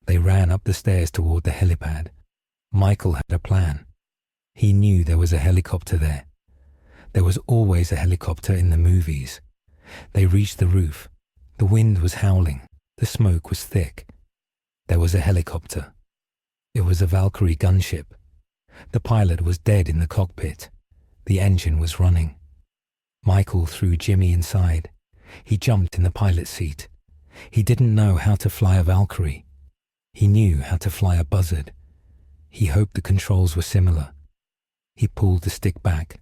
They ran up the stairs toward the helipad. Michael had a plan. He knew there was a helicopter there. There was always a helicopter in the movies. They reached the roof. The wind was howling. The smoke was thick. There was a helicopter. It was a Valkyrie gunship. The pilot was dead in the cockpit. The engine was running. Michael threw Jimmy inside. He jumped in the pilot's seat. He didn't know how to fly a Valkyrie. He knew how to fly a buzzard. He hoped the controls were similar. He pulled the stick back.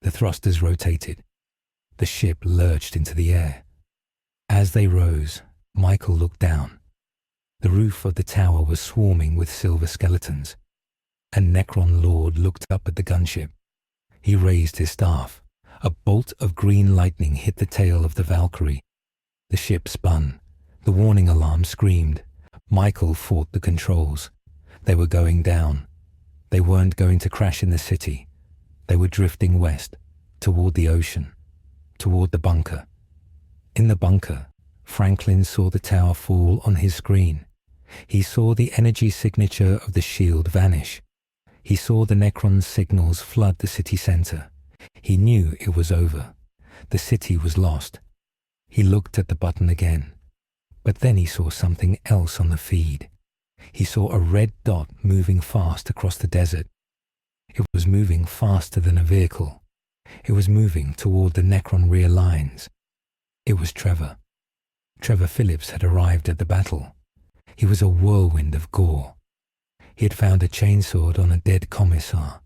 The thrusters rotated. The ship lurched into the air. As they rose, Michael looked down. The roof of the tower was swarming with silver skeletons. A Necron lord looked up at the gunship. He raised his staff. A bolt of green lightning hit the tail of the Valkyrie. The ship spun. The warning alarm screamed. Michael fought the controls. They were going down. They weren't going to crash in the city. They were drifting west, toward the ocean, toward the bunker. In the bunker, Franklin saw the tower fall on his screen. He saw the energy signature of the shield vanish. He saw the Necron's signals flood the city center. He knew it was over. The city was lost. He looked at the button again. But then he saw something else on the feed. He saw a red dot moving fast across the desert. It was moving faster than a vehicle. It was moving toward the Necron rear lines. It was Trevor. Trevor Philips had arrived at the battle. He was a whirlwind of gore. He had found a chainsword on a dead commissar.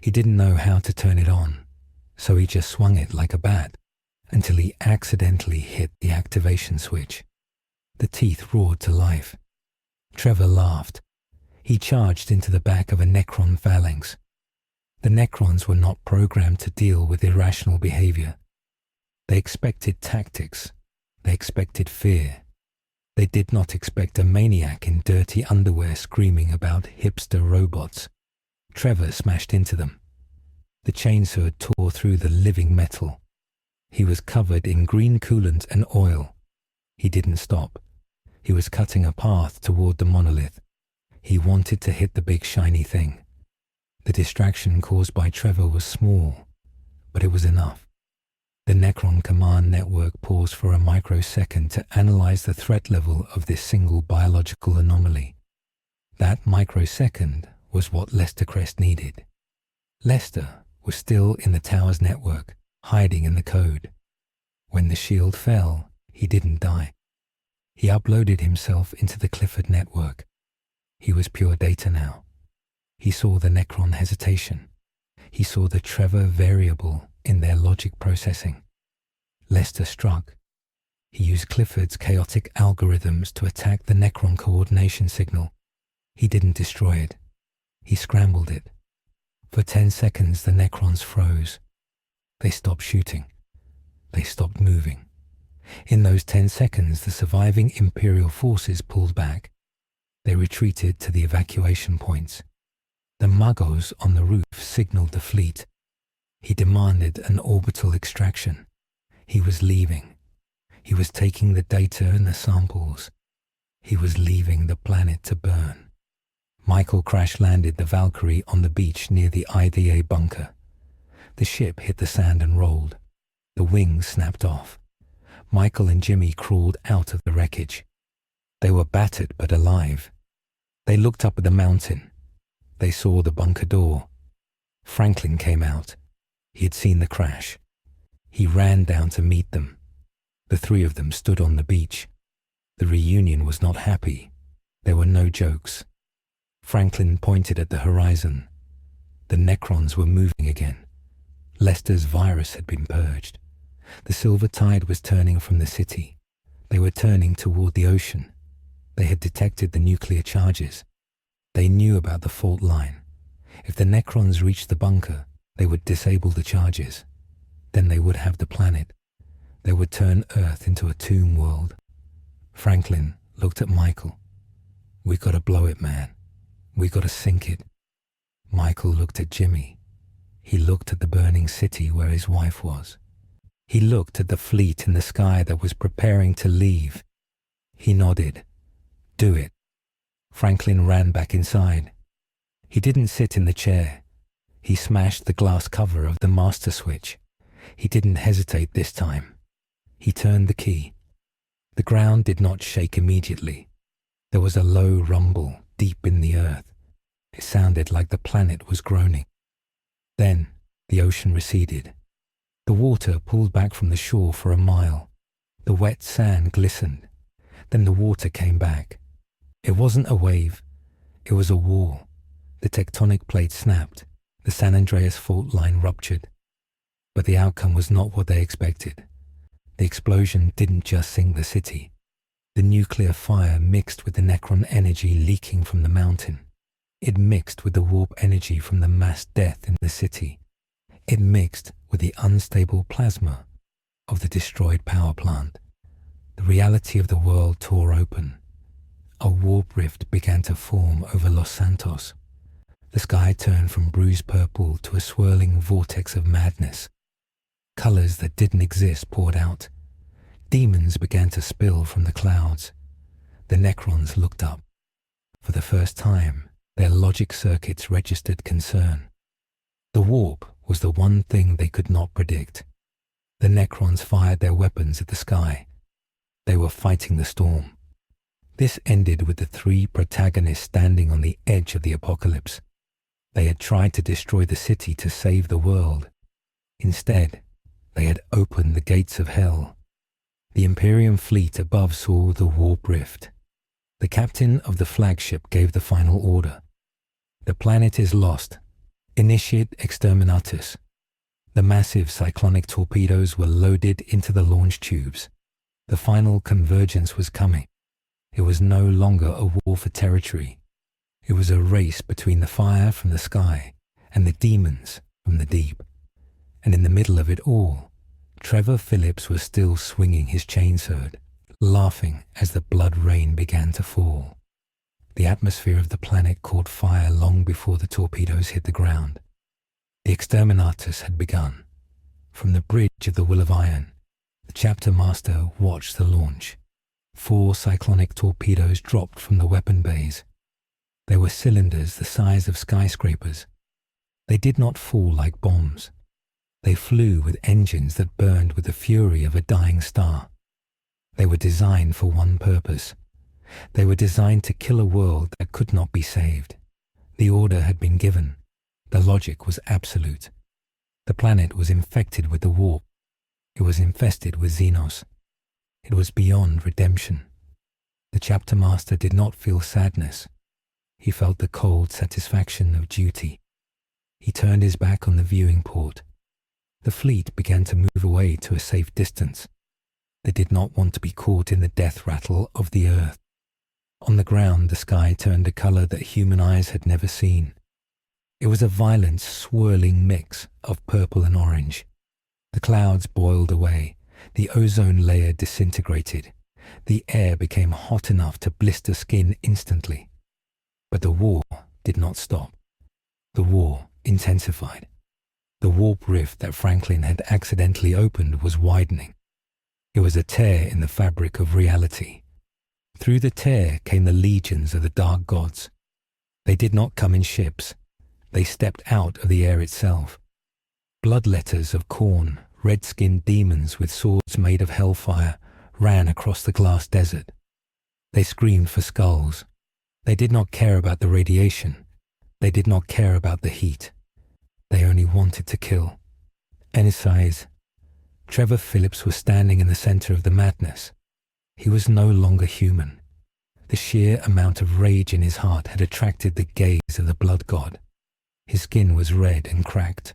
He didn't know how to turn it on, so he just swung it like a bat until he accidentally hit the activation switch. The teeth roared to life. Trevor laughed. He charged into the back of a Necron phalanx. The Necrons were not programmed to deal with irrational behavior. They expected tactics. They expected fear. They did not expect a maniac in dirty underwear screaming about hipster robots. Trevor smashed into them. The chainsword tore through the living metal. He was covered in green coolant and oil. He didn't stop. He was cutting a path toward the monolith. He wanted to hit the big shiny thing. The distraction caused by Trevor was small, but it was enough. The Necron command network paused for a microsecond to analyze the threat level of this single biological anomaly. That microsecond was what Lester Crest needed. Lester was still in the tower's network, hiding in the code. When the shield fell, he didn't die. He uploaded himself into the Clifford network. He was pure data now. He saw the Necron hesitation. He saw the Trevor variable in their logic processing. Lester struck. He used Clifford's chaotic algorithms to attack the Necron coordination signal. He didn't destroy it. He scrambled it. For 10 seconds, the Necrons froze. They stopped shooting. They stopped moving. In those 10 seconds, the surviving Imperial forces pulled back. They retreated to the evacuation points. The Muggos on the roof signaled the fleet. He demanded an orbital extraction. He was leaving. He was taking the data and the samples. He was leaving the planet to burn. Michael crash-landed the Valkyrie on the beach near the IDA bunker. The ship hit the sand and rolled. The wings snapped off. Michael and Jimmy crawled out of the wreckage. They were battered but alive. They looked up at the mountain. They saw the bunker door. Franklin came out. He had seen the crash. He ran down to meet them. The three of them stood on the beach. The reunion was not happy. There were no jokes. Franklin pointed at the horizon. The Necrons were moving again. Lester's virus had been purged. The silver tide was turning from the city. They were turning toward the ocean. They had detected the nuclear charges. They knew about the fault line. If the Necrons reached the bunker, they would disable the charges. Then they would have the planet. They would turn Earth into a tomb world. Franklin looked at Michael. "We gotta blow it, man. We gotta sink it." Michael looked at Jimmy. He looked at the burning city where his wife was. He looked at the fleet in the sky that was preparing to leave. He nodded. "Do it." Franklin ran back inside. He didn't sit in the chair. He smashed the glass cover of the master switch. He didn't hesitate this time. He turned the key. The ground did not shake immediately. There was a low rumble deep in the earth. It sounded like the planet was groaning. Then the ocean receded. The water pulled back from the shore for a mile. The wet sand glistened. Then the water came back. It wasn't a wave. It was a wall. The tectonic plate snapped. The San Andreas fault line ruptured. But the outcome was not what they expected. The explosion didn't just sink the city. The nuclear fire mixed with the Necron energy leaking from the mountain. It mixed with the warp energy from the mass death in the city. It mixed with the unstable plasma of the destroyed power plant. The reality of the world tore open. A warp rift began to form over Los Santos. The sky turned from bruised purple to a swirling vortex of madness. Colors that didn't exist poured out. Demons began to spill from the clouds. The Necrons looked up. For the first time, their logic circuits registered concern. The warp was the one thing they could not predict. The Necrons fired their weapons at the sky. They were fighting the storm. This ended with the three protagonists standing on the edge of the apocalypse. They had tried to destroy the city to save the world. Instead, they had opened the gates of hell. The Imperium fleet above saw the warp rift. The captain of the flagship gave the final order. "The planet is lost. Initiate Exterminatus." The massive cyclonic torpedoes were loaded into the launch tubes. The final convergence was coming. It was no longer a war for territory. It was a race between the fire from the sky and the demons from the deep. And in the middle of it all, Trevor Philips was still swinging his chainsword, laughing as the blood rain began to fall. The atmosphere of the planet caught fire long before the torpedoes hit the ground. The Exterminatus had begun. From the bridge of the Will of Iron, the chapter master watched the launch. 4 cyclonic torpedoes dropped from the weapon bays. They were cylinders the size of skyscrapers. They did not fall like bombs. They flew with engines that burned with the fury of a dying star. They were designed for one purpose. They were designed to kill a world that could not be saved. The order had been given. The logic was absolute. The planet was infected with the warp. It was infested with Xenos. It was beyond redemption. The chapter master did not feel sadness. He felt the cold satisfaction of duty. He turned his back on the viewing port. The fleet began to move away to a safe distance. They did not want to be caught in the death rattle of the earth. On the ground, the sky turned a color that human eyes had never seen. It was a violent, swirling mix of purple and orange. The clouds boiled away, the ozone layer disintegrated, the air became hot enough to blister skin instantly. But the war did not stop. The war intensified. The warp rift that Franklin had accidentally opened was widening. It was a tear in the fabric of reality. Through the tear came the legions of the dark gods. They did not come in ships. They stepped out of the air itself. Bloodletters of Khorne, red-skinned demons with swords made of hellfire, ran across the glass desert. They screamed for skulls. They did not care about the radiation. They did not care about the heat. They only wanted to kill. Enisize. Trevor Philips was standing in the center of the madness. He was no longer human. The sheer amount of rage in his heart had attracted the gaze of the blood god. His skin was red and cracked.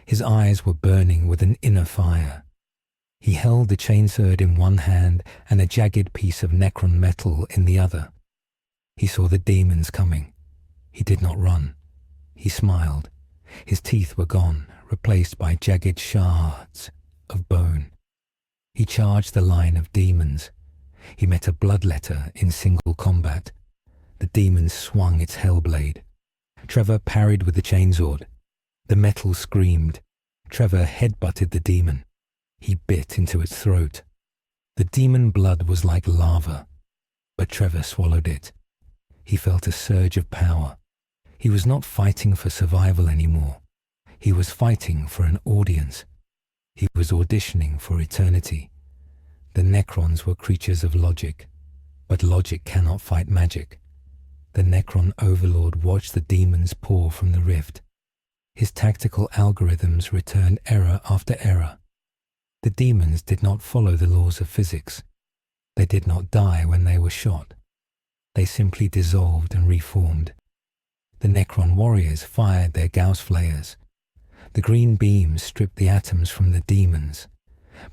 His eyes were burning with an inner fire. He held the chainsword in one hand and a jagged piece of Necron metal in the other. He saw the demons coming. He did not run. He smiled. His teeth were gone, replaced by jagged shards of bone. He charged the line of demons. He met a bloodletter in single combat. The demon swung its hellblade. Trevor parried with the chainsword. The metal screamed. Trevor headbutted the demon. He bit into its throat. The demon blood was like lava, but Trevor swallowed it. He felt a surge of power. He was not fighting for survival anymore. He was fighting for an audience. He was auditioning for eternity. The Necrons were creatures of logic, but logic cannot fight magic. The Necron overlord watched the demons pour from the rift. His tactical algorithms returned error after error. The demons did not follow the laws of physics. They did not die when they were shot. They simply dissolved and reformed. The Necron warriors fired their Gauss flayers. The green beams stripped the atoms from the demons,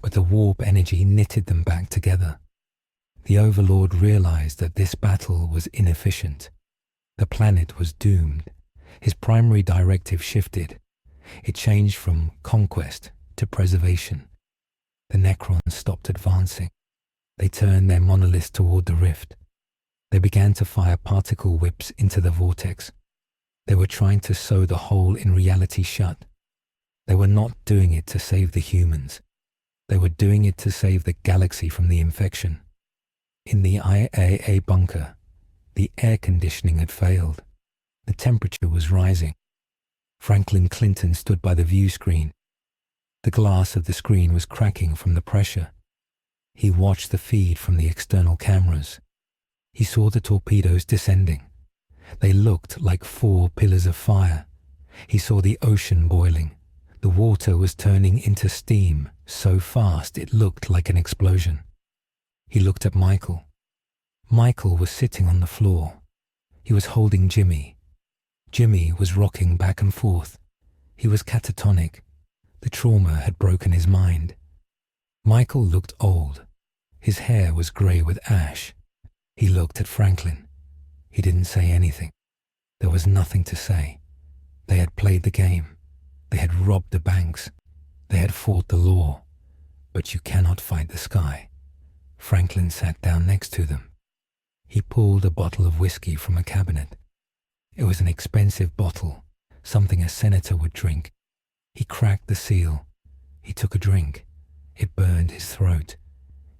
but the warp energy knitted them back together. The Overlord realized that this battle was inefficient. The planet was doomed. His primary directive shifted. It changed from conquest to preservation. The Necrons stopped advancing. They turned their monoliths toward the rift. They began to fire particle whips into the vortex. They were trying to sew the hole in reality shut. They were not doing it to save the humans. They were doing it to save the galaxy from the infection. In the IAA bunker, the air conditioning had failed. The temperature was rising. Franklin Clinton stood by the view screen. The glass of the screen was cracking from the pressure. He watched the feed from the external cameras. He saw the torpedoes descending. They looked like 4 pillars of fire. He saw the ocean boiling. The water was turning into steam so fast it looked like an explosion. He looked at Michael. Michael was sitting on the floor. He was holding Jimmy. Jimmy was rocking back and forth. He was catatonic. The trauma had broken his mind. Michael looked old. His hair was grey with ash. He looked at Franklin. He didn't say anything. There was nothing to say. They had played the game. They had robbed the banks. They had fought the law. But you cannot fight the sky. Franklin sat down next to them. He pulled a bottle of whiskey from a cabinet. It was an expensive bottle, something a senator would drink. He cracked the seal. He took a drink. It burned his throat.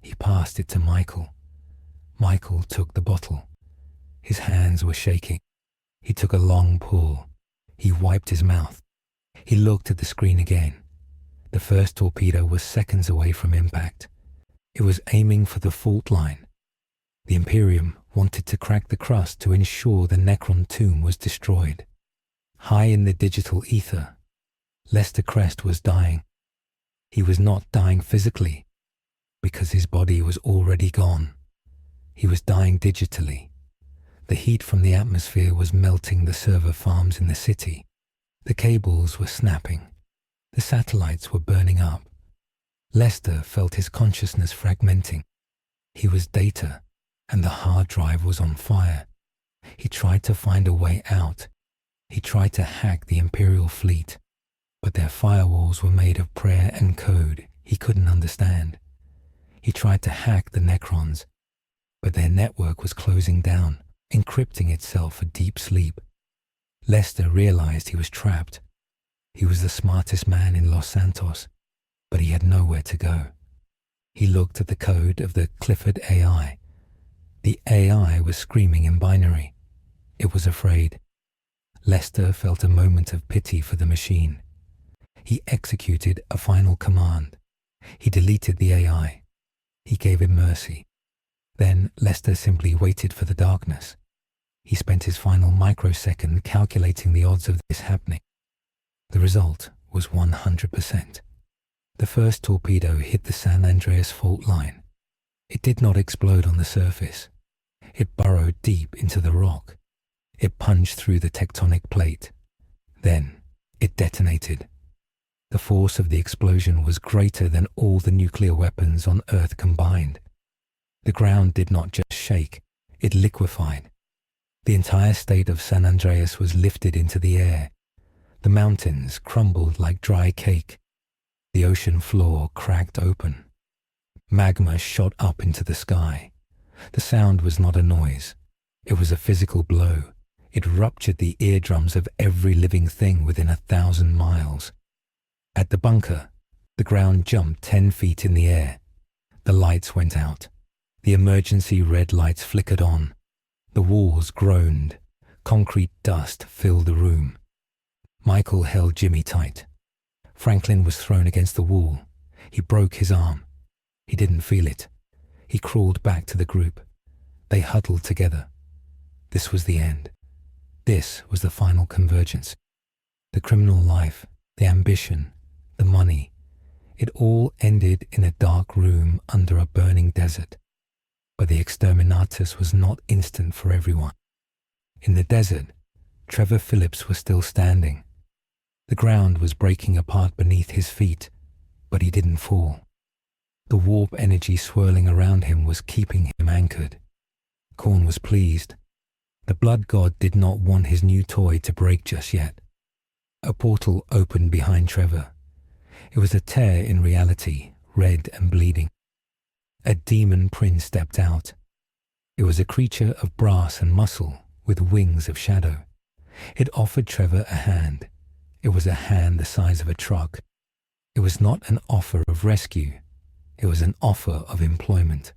He passed it to Michael. Michael took the bottle. His hands were shaking. He took a long pull. He wiped his mouth. He looked at the screen again. The first torpedo was seconds away from impact. It was aiming for the fault line. The Imperium wanted to crack the crust to ensure the Necron tomb was destroyed. High in the digital ether, Lester Crest was dying. He was not dying physically, because his body was already gone. He was dying digitally. The heat from the atmosphere was melting the server farms in the city. The cables were snapping. The satellites were burning up. Lester felt his consciousness fragmenting. He was data, and the hard drive was on fire. He tried to find a way out. He tried to hack the Imperial fleet, but their firewalls were made of prayer and code he couldn't understand. He tried to hack the Necrons, but their network was closing down, encrypting itself for deep sleep. Lester realized he was trapped. He was the smartest man in Los Santos, but he had nowhere to go. He looked at the code of the Clifford AI. The AI was screaming in binary. It was afraid. Lester felt a moment of pity for the machine. He executed a final command. He deleted the AI. He gave it mercy. Then Lester simply waited for the darkness. He spent his final microsecond calculating the odds of this happening. The result was 100%. The first torpedo hit the San Andreas fault line. It did not explode on the surface. It burrowed deep into the rock. It punched through the tectonic plate. Then it detonated. The force of the explosion was greater than all the nuclear weapons on Earth combined. The ground did not just shake, it liquefied. The entire state of San Andreas was lifted into the air. The mountains crumbled like dry cake. The ocean floor cracked open. Magma shot up into the sky. The sound was not a noise. It was a physical blow. It ruptured the eardrums of every living thing within 1,000 miles. At the bunker, the ground jumped 10 feet in the air. The lights went out. The emergency red lights flickered on. The walls groaned. Concrete dust filled the room. Michael held Jimmy tight. Franklin was thrown against the wall. He broke his arm. He didn't feel it. He crawled back to the group. They huddled together. This was the end. This was the final convergence. The criminal life, the ambition, the money, it all ended in a dark room under a burning desert. But the Exterminatus was not instant for everyone. In the desert, Trevor Philips was still standing. The ground was breaking apart beneath his feet, but he didn't fall. The warp energy swirling around him was keeping him anchored. Khorne was pleased. The blood god did not want his new toy to break just yet. A portal opened behind Trevor. It was a tear in reality, red and bleeding. A demon prince stepped out. It was a creature of brass and muscle with wings of shadow. It offered Trevor a hand. It was a hand the size of a truck. It was not an offer of rescue. It was an offer of employment.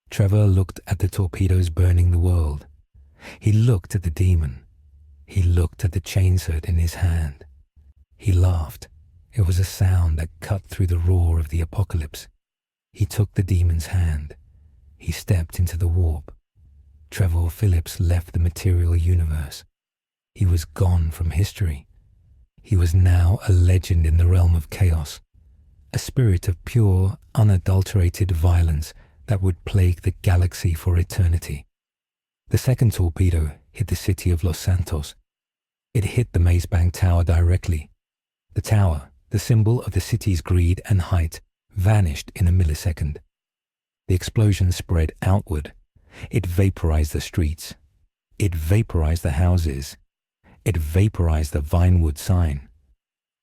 Trevor looked at the torpedoes burning the world. He looked at the demon. He looked at the chainsword in his hand. He laughed. It was a sound that cut through the roar of the apocalypse. He took the demon's hand. He stepped into the warp. Trevor Philips left the material universe. He was gone from history. He was now a legend in the realm of chaos, a spirit of pure, unadulterated violence that would plague the galaxy for eternity. The second torpedo hit the city of Los Santos. It hit the Maze Bank Tower directly. The tower, the symbol of the city's greed and height, vanished in a millisecond. The explosion spread outward. It vaporized the streets. It vaporized the houses. It vaporized the Vinewood sign.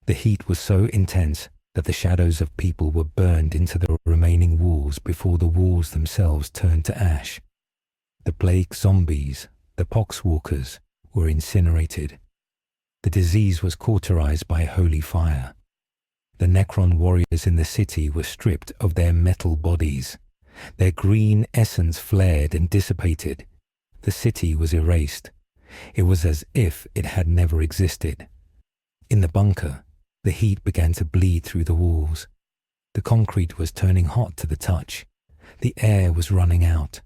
The heat was so intense that the shadows of people were burned into the remaining walls before the walls themselves turned to ash. The plague zombies, the poxwalkers, were incinerated. The disease was cauterized by holy fire. The Necron warriors in the city were stripped of their metal bodies. Their green essence flared and dissipated. The city was erased. It was as if it had never existed. In the bunker, the heat began to bleed through the walls. The concrete was turning hot to the touch. The air was running out.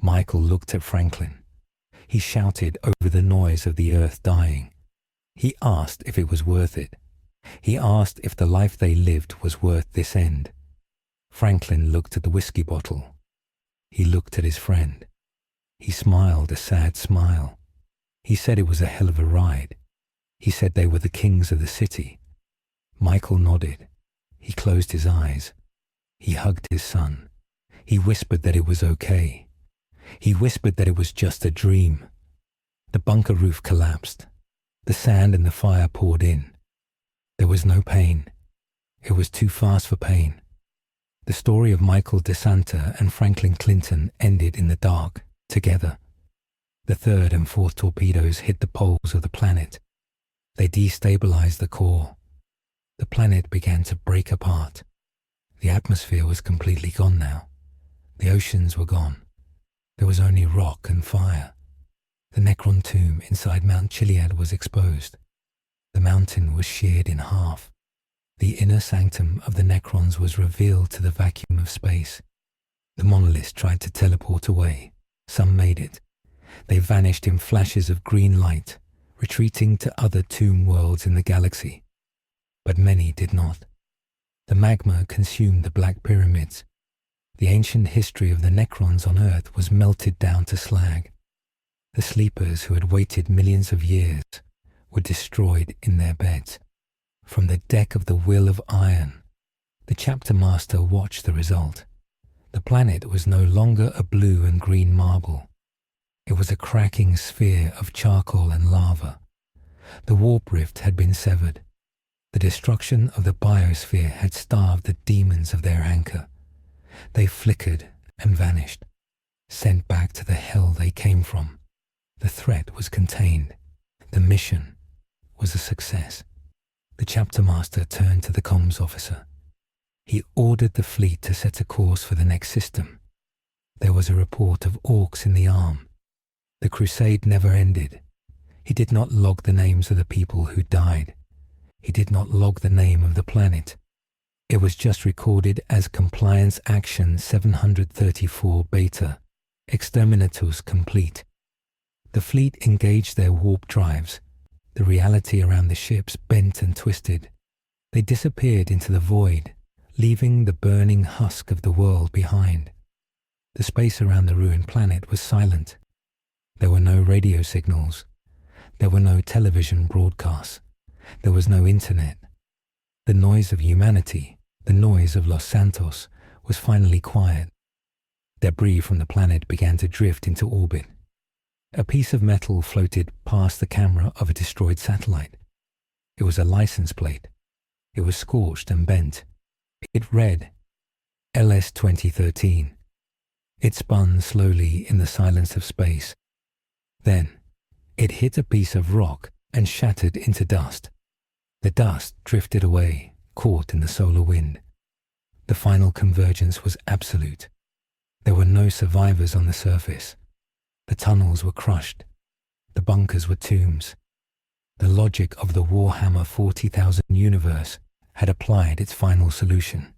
Michael looked at Franklin. He shouted over the noise of the earth dying. He asked if it was worth it. He asked if the life they lived was worth this end. Franklin looked at the whiskey bottle. He looked at his friend. He smiled a sad smile. He said it was a hell of a ride. He said they were the kings of the city. Michael nodded. He closed his eyes. He hugged his son. He whispered that it was okay. He whispered that it was just a dream. The bunker roof collapsed. The sand and the fire poured in. There was no pain. It was too fast for pain. The story of Michael DeSanta and Franklin Clinton ended in the dark, together. The third and fourth torpedoes hit the poles of the planet. They destabilized the core. The planet began to break apart. The atmosphere was completely gone now. The oceans were gone. There was only rock and fire. The Necron tomb inside Mount Chiliad was exposed. The mountain was sheared in half. The inner sanctum of the Necrons was revealed to the vacuum of space. The monoliths tried to teleport away. Some made it. They vanished in flashes of green light, retreating to other tomb worlds in the galaxy. But many did not. The magma consumed the Black Pyramids. The ancient history of the Necrons on Earth was melted down to slag. The sleepers who had waited millions of years were destroyed in their beds. From the deck of the Will of Iron, the chapter master watched the result. The planet was no longer a blue and green marble. It was a cracking sphere of charcoal and lava. The warp rift had been severed. The destruction of the biosphere had starved the demons of their anchor. They flickered and vanished, sent back to the hell they came from. The threat was contained. The mission was a success. The chapter master turned to the comms officer. He ordered the fleet to set a course for the next system. There was a report of orcs in the arm. The crusade never ended. He did not log the names of the people who died. He did not log the name of the planet. It was just recorded as Compliance Action 734 Beta, Exterminatus complete. The fleet engaged their warp drives. The reality around the ships bent and twisted. They disappeared into the void, leaving the burning husk of the world behind. The space around the ruined planet was silent. There were no radio signals. There were no television broadcasts. There was no internet. The noise of humanity, the noise of Los Santos, was finally quiet. Debris from the planet began to drift into orbit. A piece of metal floated past the camera of a destroyed satellite. It was a license plate. It was scorched and bent. It read, LS 2013. It spun slowly in the silence of space. Then, it hit a piece of rock and shattered into dust. The dust drifted away, caught in the solar wind. The final convergence was absolute. There were no survivors on the surface. The tunnels were crushed. The bunkers were tombs. The logic of the Warhammer 40,000 universe had applied its final solution.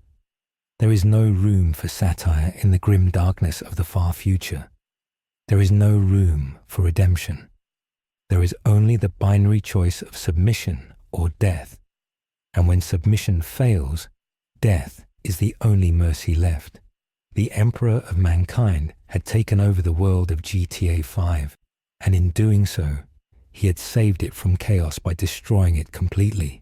There is no room for satire in the grim darkness of the far future. There is no room for redemption. There is only the binary choice of submission or death. And when submission fails, death is the only mercy left. The Emperor of Mankind had taken over the world of GTA 5, and in doing so, he had saved it from chaos by destroying it completely.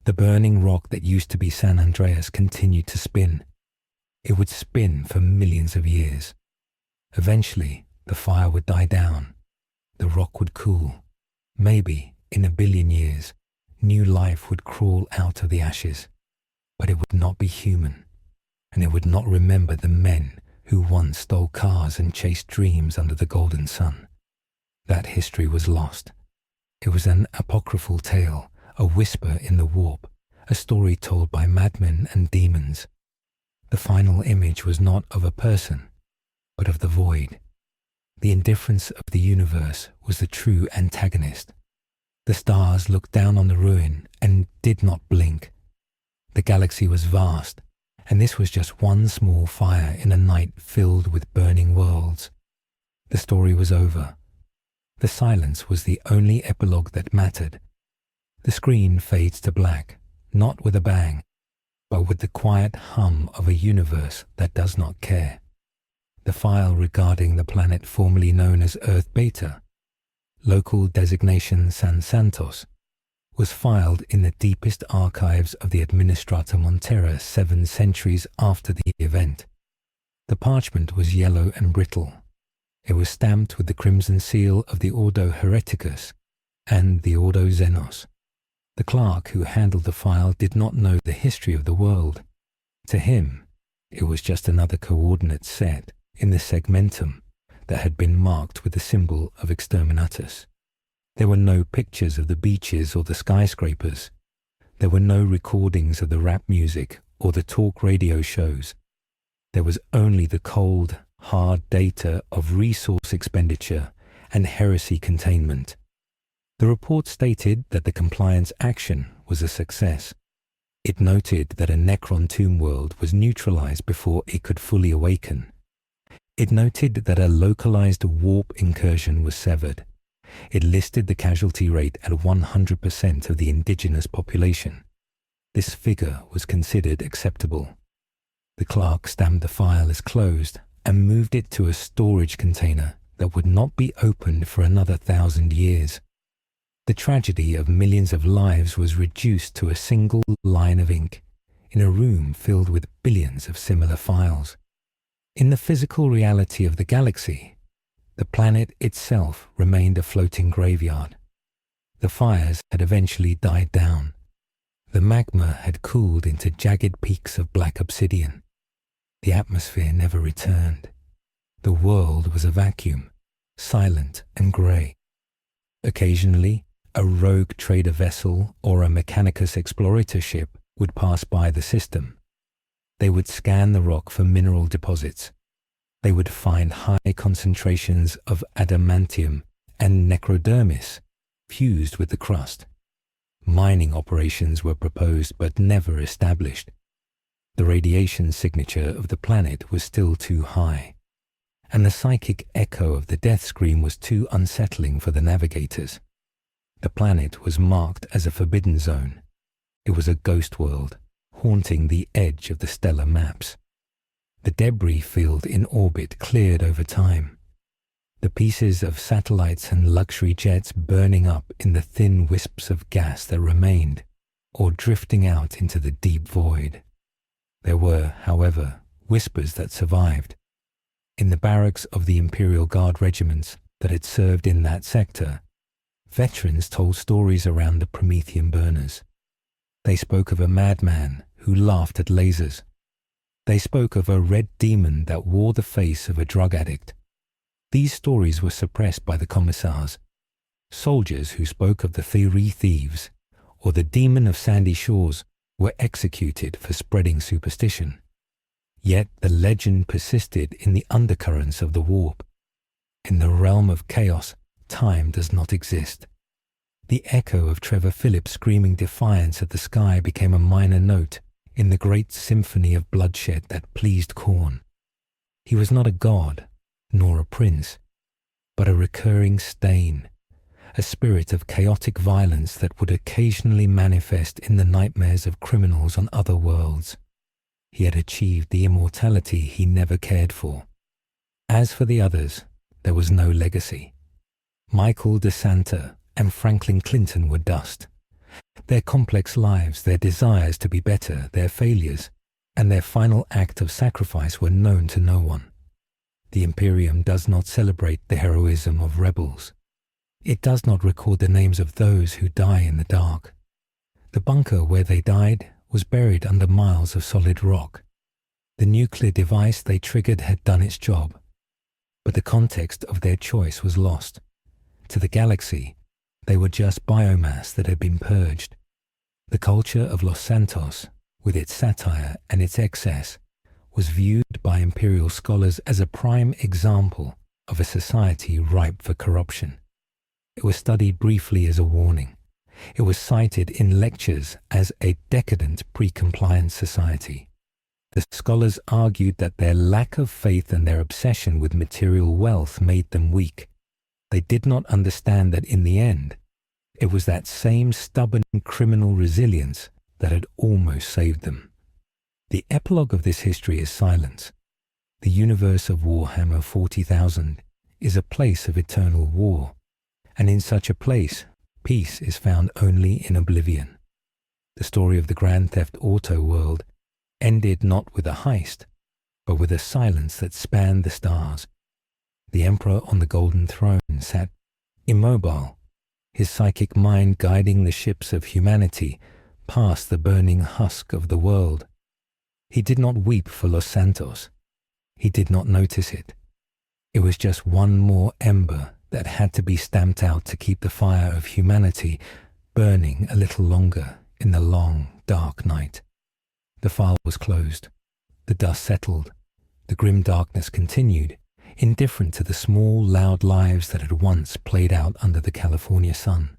The burning rock that used to be San Andreas continued to spin. It would spin for millions of years. Eventually, the fire would die down. The rock would cool. Maybe, in 1 billion years, new life would crawl out of the ashes. But it would not be human. And it would not remember the men who once stole cars and chased dreams under the golden sun. That history was lost. It was an apocryphal tale, a whisper in the warp, a story told by madmen and demons. The final image was not of a person, but of the void. The indifference of the universe was the true antagonist. The stars looked down on the ruin and did not blink. The galaxy was vast, and this was just one small fire in a night filled with burning worlds. The story was over. The silence was the only epilogue that mattered. The screen fades to black, not with a bang, but with the quiet hum of a universe that does not care. The file regarding the planet formerly known as Earth Beta, local designation San Santos, was filed in the deepest archives of the Administrata Montera 7 centuries after the event. The parchment was yellow and brittle. It was stamped with the crimson seal of the Ordo Hereticus, and the Ordo Xenos. The clerk who handled the file did not know the history of the world. To him, it was just another coordinate set in the segmentum that had been marked with the symbol of Exterminatus. There were no pictures of the beaches or the skyscrapers. There were no recordings of the rap music or the talk radio shows. There was only the cold, hard data of resource expenditure and heresy containment. The report stated that the compliance action was a success. It noted that a Necron tomb world was neutralized before it could fully awaken. It noted that a localized warp incursion was severed. It listed the casualty rate at 100% of the indigenous population. This figure was considered acceptable. The clerk stamped the file as closed and moved it to a storage container that would not be opened for another 1,000 years. The tragedy of millions of lives was reduced to a single line of ink in a room filled with billions of similar files. In the physical reality of the galaxy, the planet itself remained a floating graveyard. The fires had eventually died down. The magma had cooled into jagged peaks of black obsidian. The atmosphere never returned. The world was a vacuum, silent and grey. Occasionally, a rogue trader vessel or a Mechanicus explorator ship would pass by the system. They would scan the rock for mineral deposits. They would find high concentrations of adamantium and necrodermis fused with the crust. Mining operations were proposed but never established. The radiation signature of the planet was still too high, and the psychic echo of the death scream was too unsettling for the navigators. The planet was marked as a forbidden zone. It was a ghost world, haunting the edge of the stellar maps. The debris field in orbit cleared over time. The pieces of satellites and luxury jets burning up in the thin wisps of gas that remained, or drifting out into the deep void. There were, however, whispers that survived. In the barracks of the Imperial Guard regiments that had served in that sector, veterans told stories around the Promethean burners. They spoke of a madman who laughed at lasers. They spoke of a red demon that wore the face of a drug addict. These stories were suppressed by the commissars. Soldiers who spoke of the three thieves or the demon of sandy shores were executed for spreading superstition. Yet the legend persisted in the undercurrents of the warp. In the realm of chaos, time does not exist. The echo of Trevor Philips screaming defiance at the sky became a minor note in the great symphony of bloodshed that pleased Khorne. He was not a god, nor a prince, but a recurring stain, a spirit of chaotic violence that would occasionally manifest in the nightmares of criminals on other worlds. He had achieved the immortality he never cared for. As for the others, there was no legacy. Michael DeSanta and Franklin Clinton were dust. Their complex lives, their desires to be better, their failures, and their final act of sacrifice were known to no one. The Imperium does not celebrate the heroism of rebels. It does not record the names of those who die in the dark. The bunker where they died was buried under miles of solid rock. The nuclear device they triggered had done its job, but the context of their choice was lost. To the galaxy, they were just biomass that had been purged. The culture of Los Santos, with its satire and its excess, was viewed by imperial scholars as a prime example of a society ripe for corruption. It was studied briefly as a warning. It was cited in lectures as a decadent pre-compliance society. The scholars argued that their lack of faith and their obsession with material wealth made them weak. They did not understand that in the end, it was that same stubborn criminal resilience that had almost saved them. The epilogue of this history is silence. The universe of Warhammer 40,000 is a place of eternal war, and in such a place, peace is found only in oblivion. The story of the Grand Theft Auto world ended not with a heist, but with a silence that spanned the stars. The Emperor on the Golden Throne sat immobile, his psychic mind guiding the ships of humanity past the burning husk of the world. He did not weep for Los Santos. He did not notice it. It was just one more ember that had to be stamped out to keep the fire of humanity burning a little longer in the long, dark night. The file was closed. The dust settled. The grim darkness continued, indifferent to the small, loud lives that had once played out under the California sun.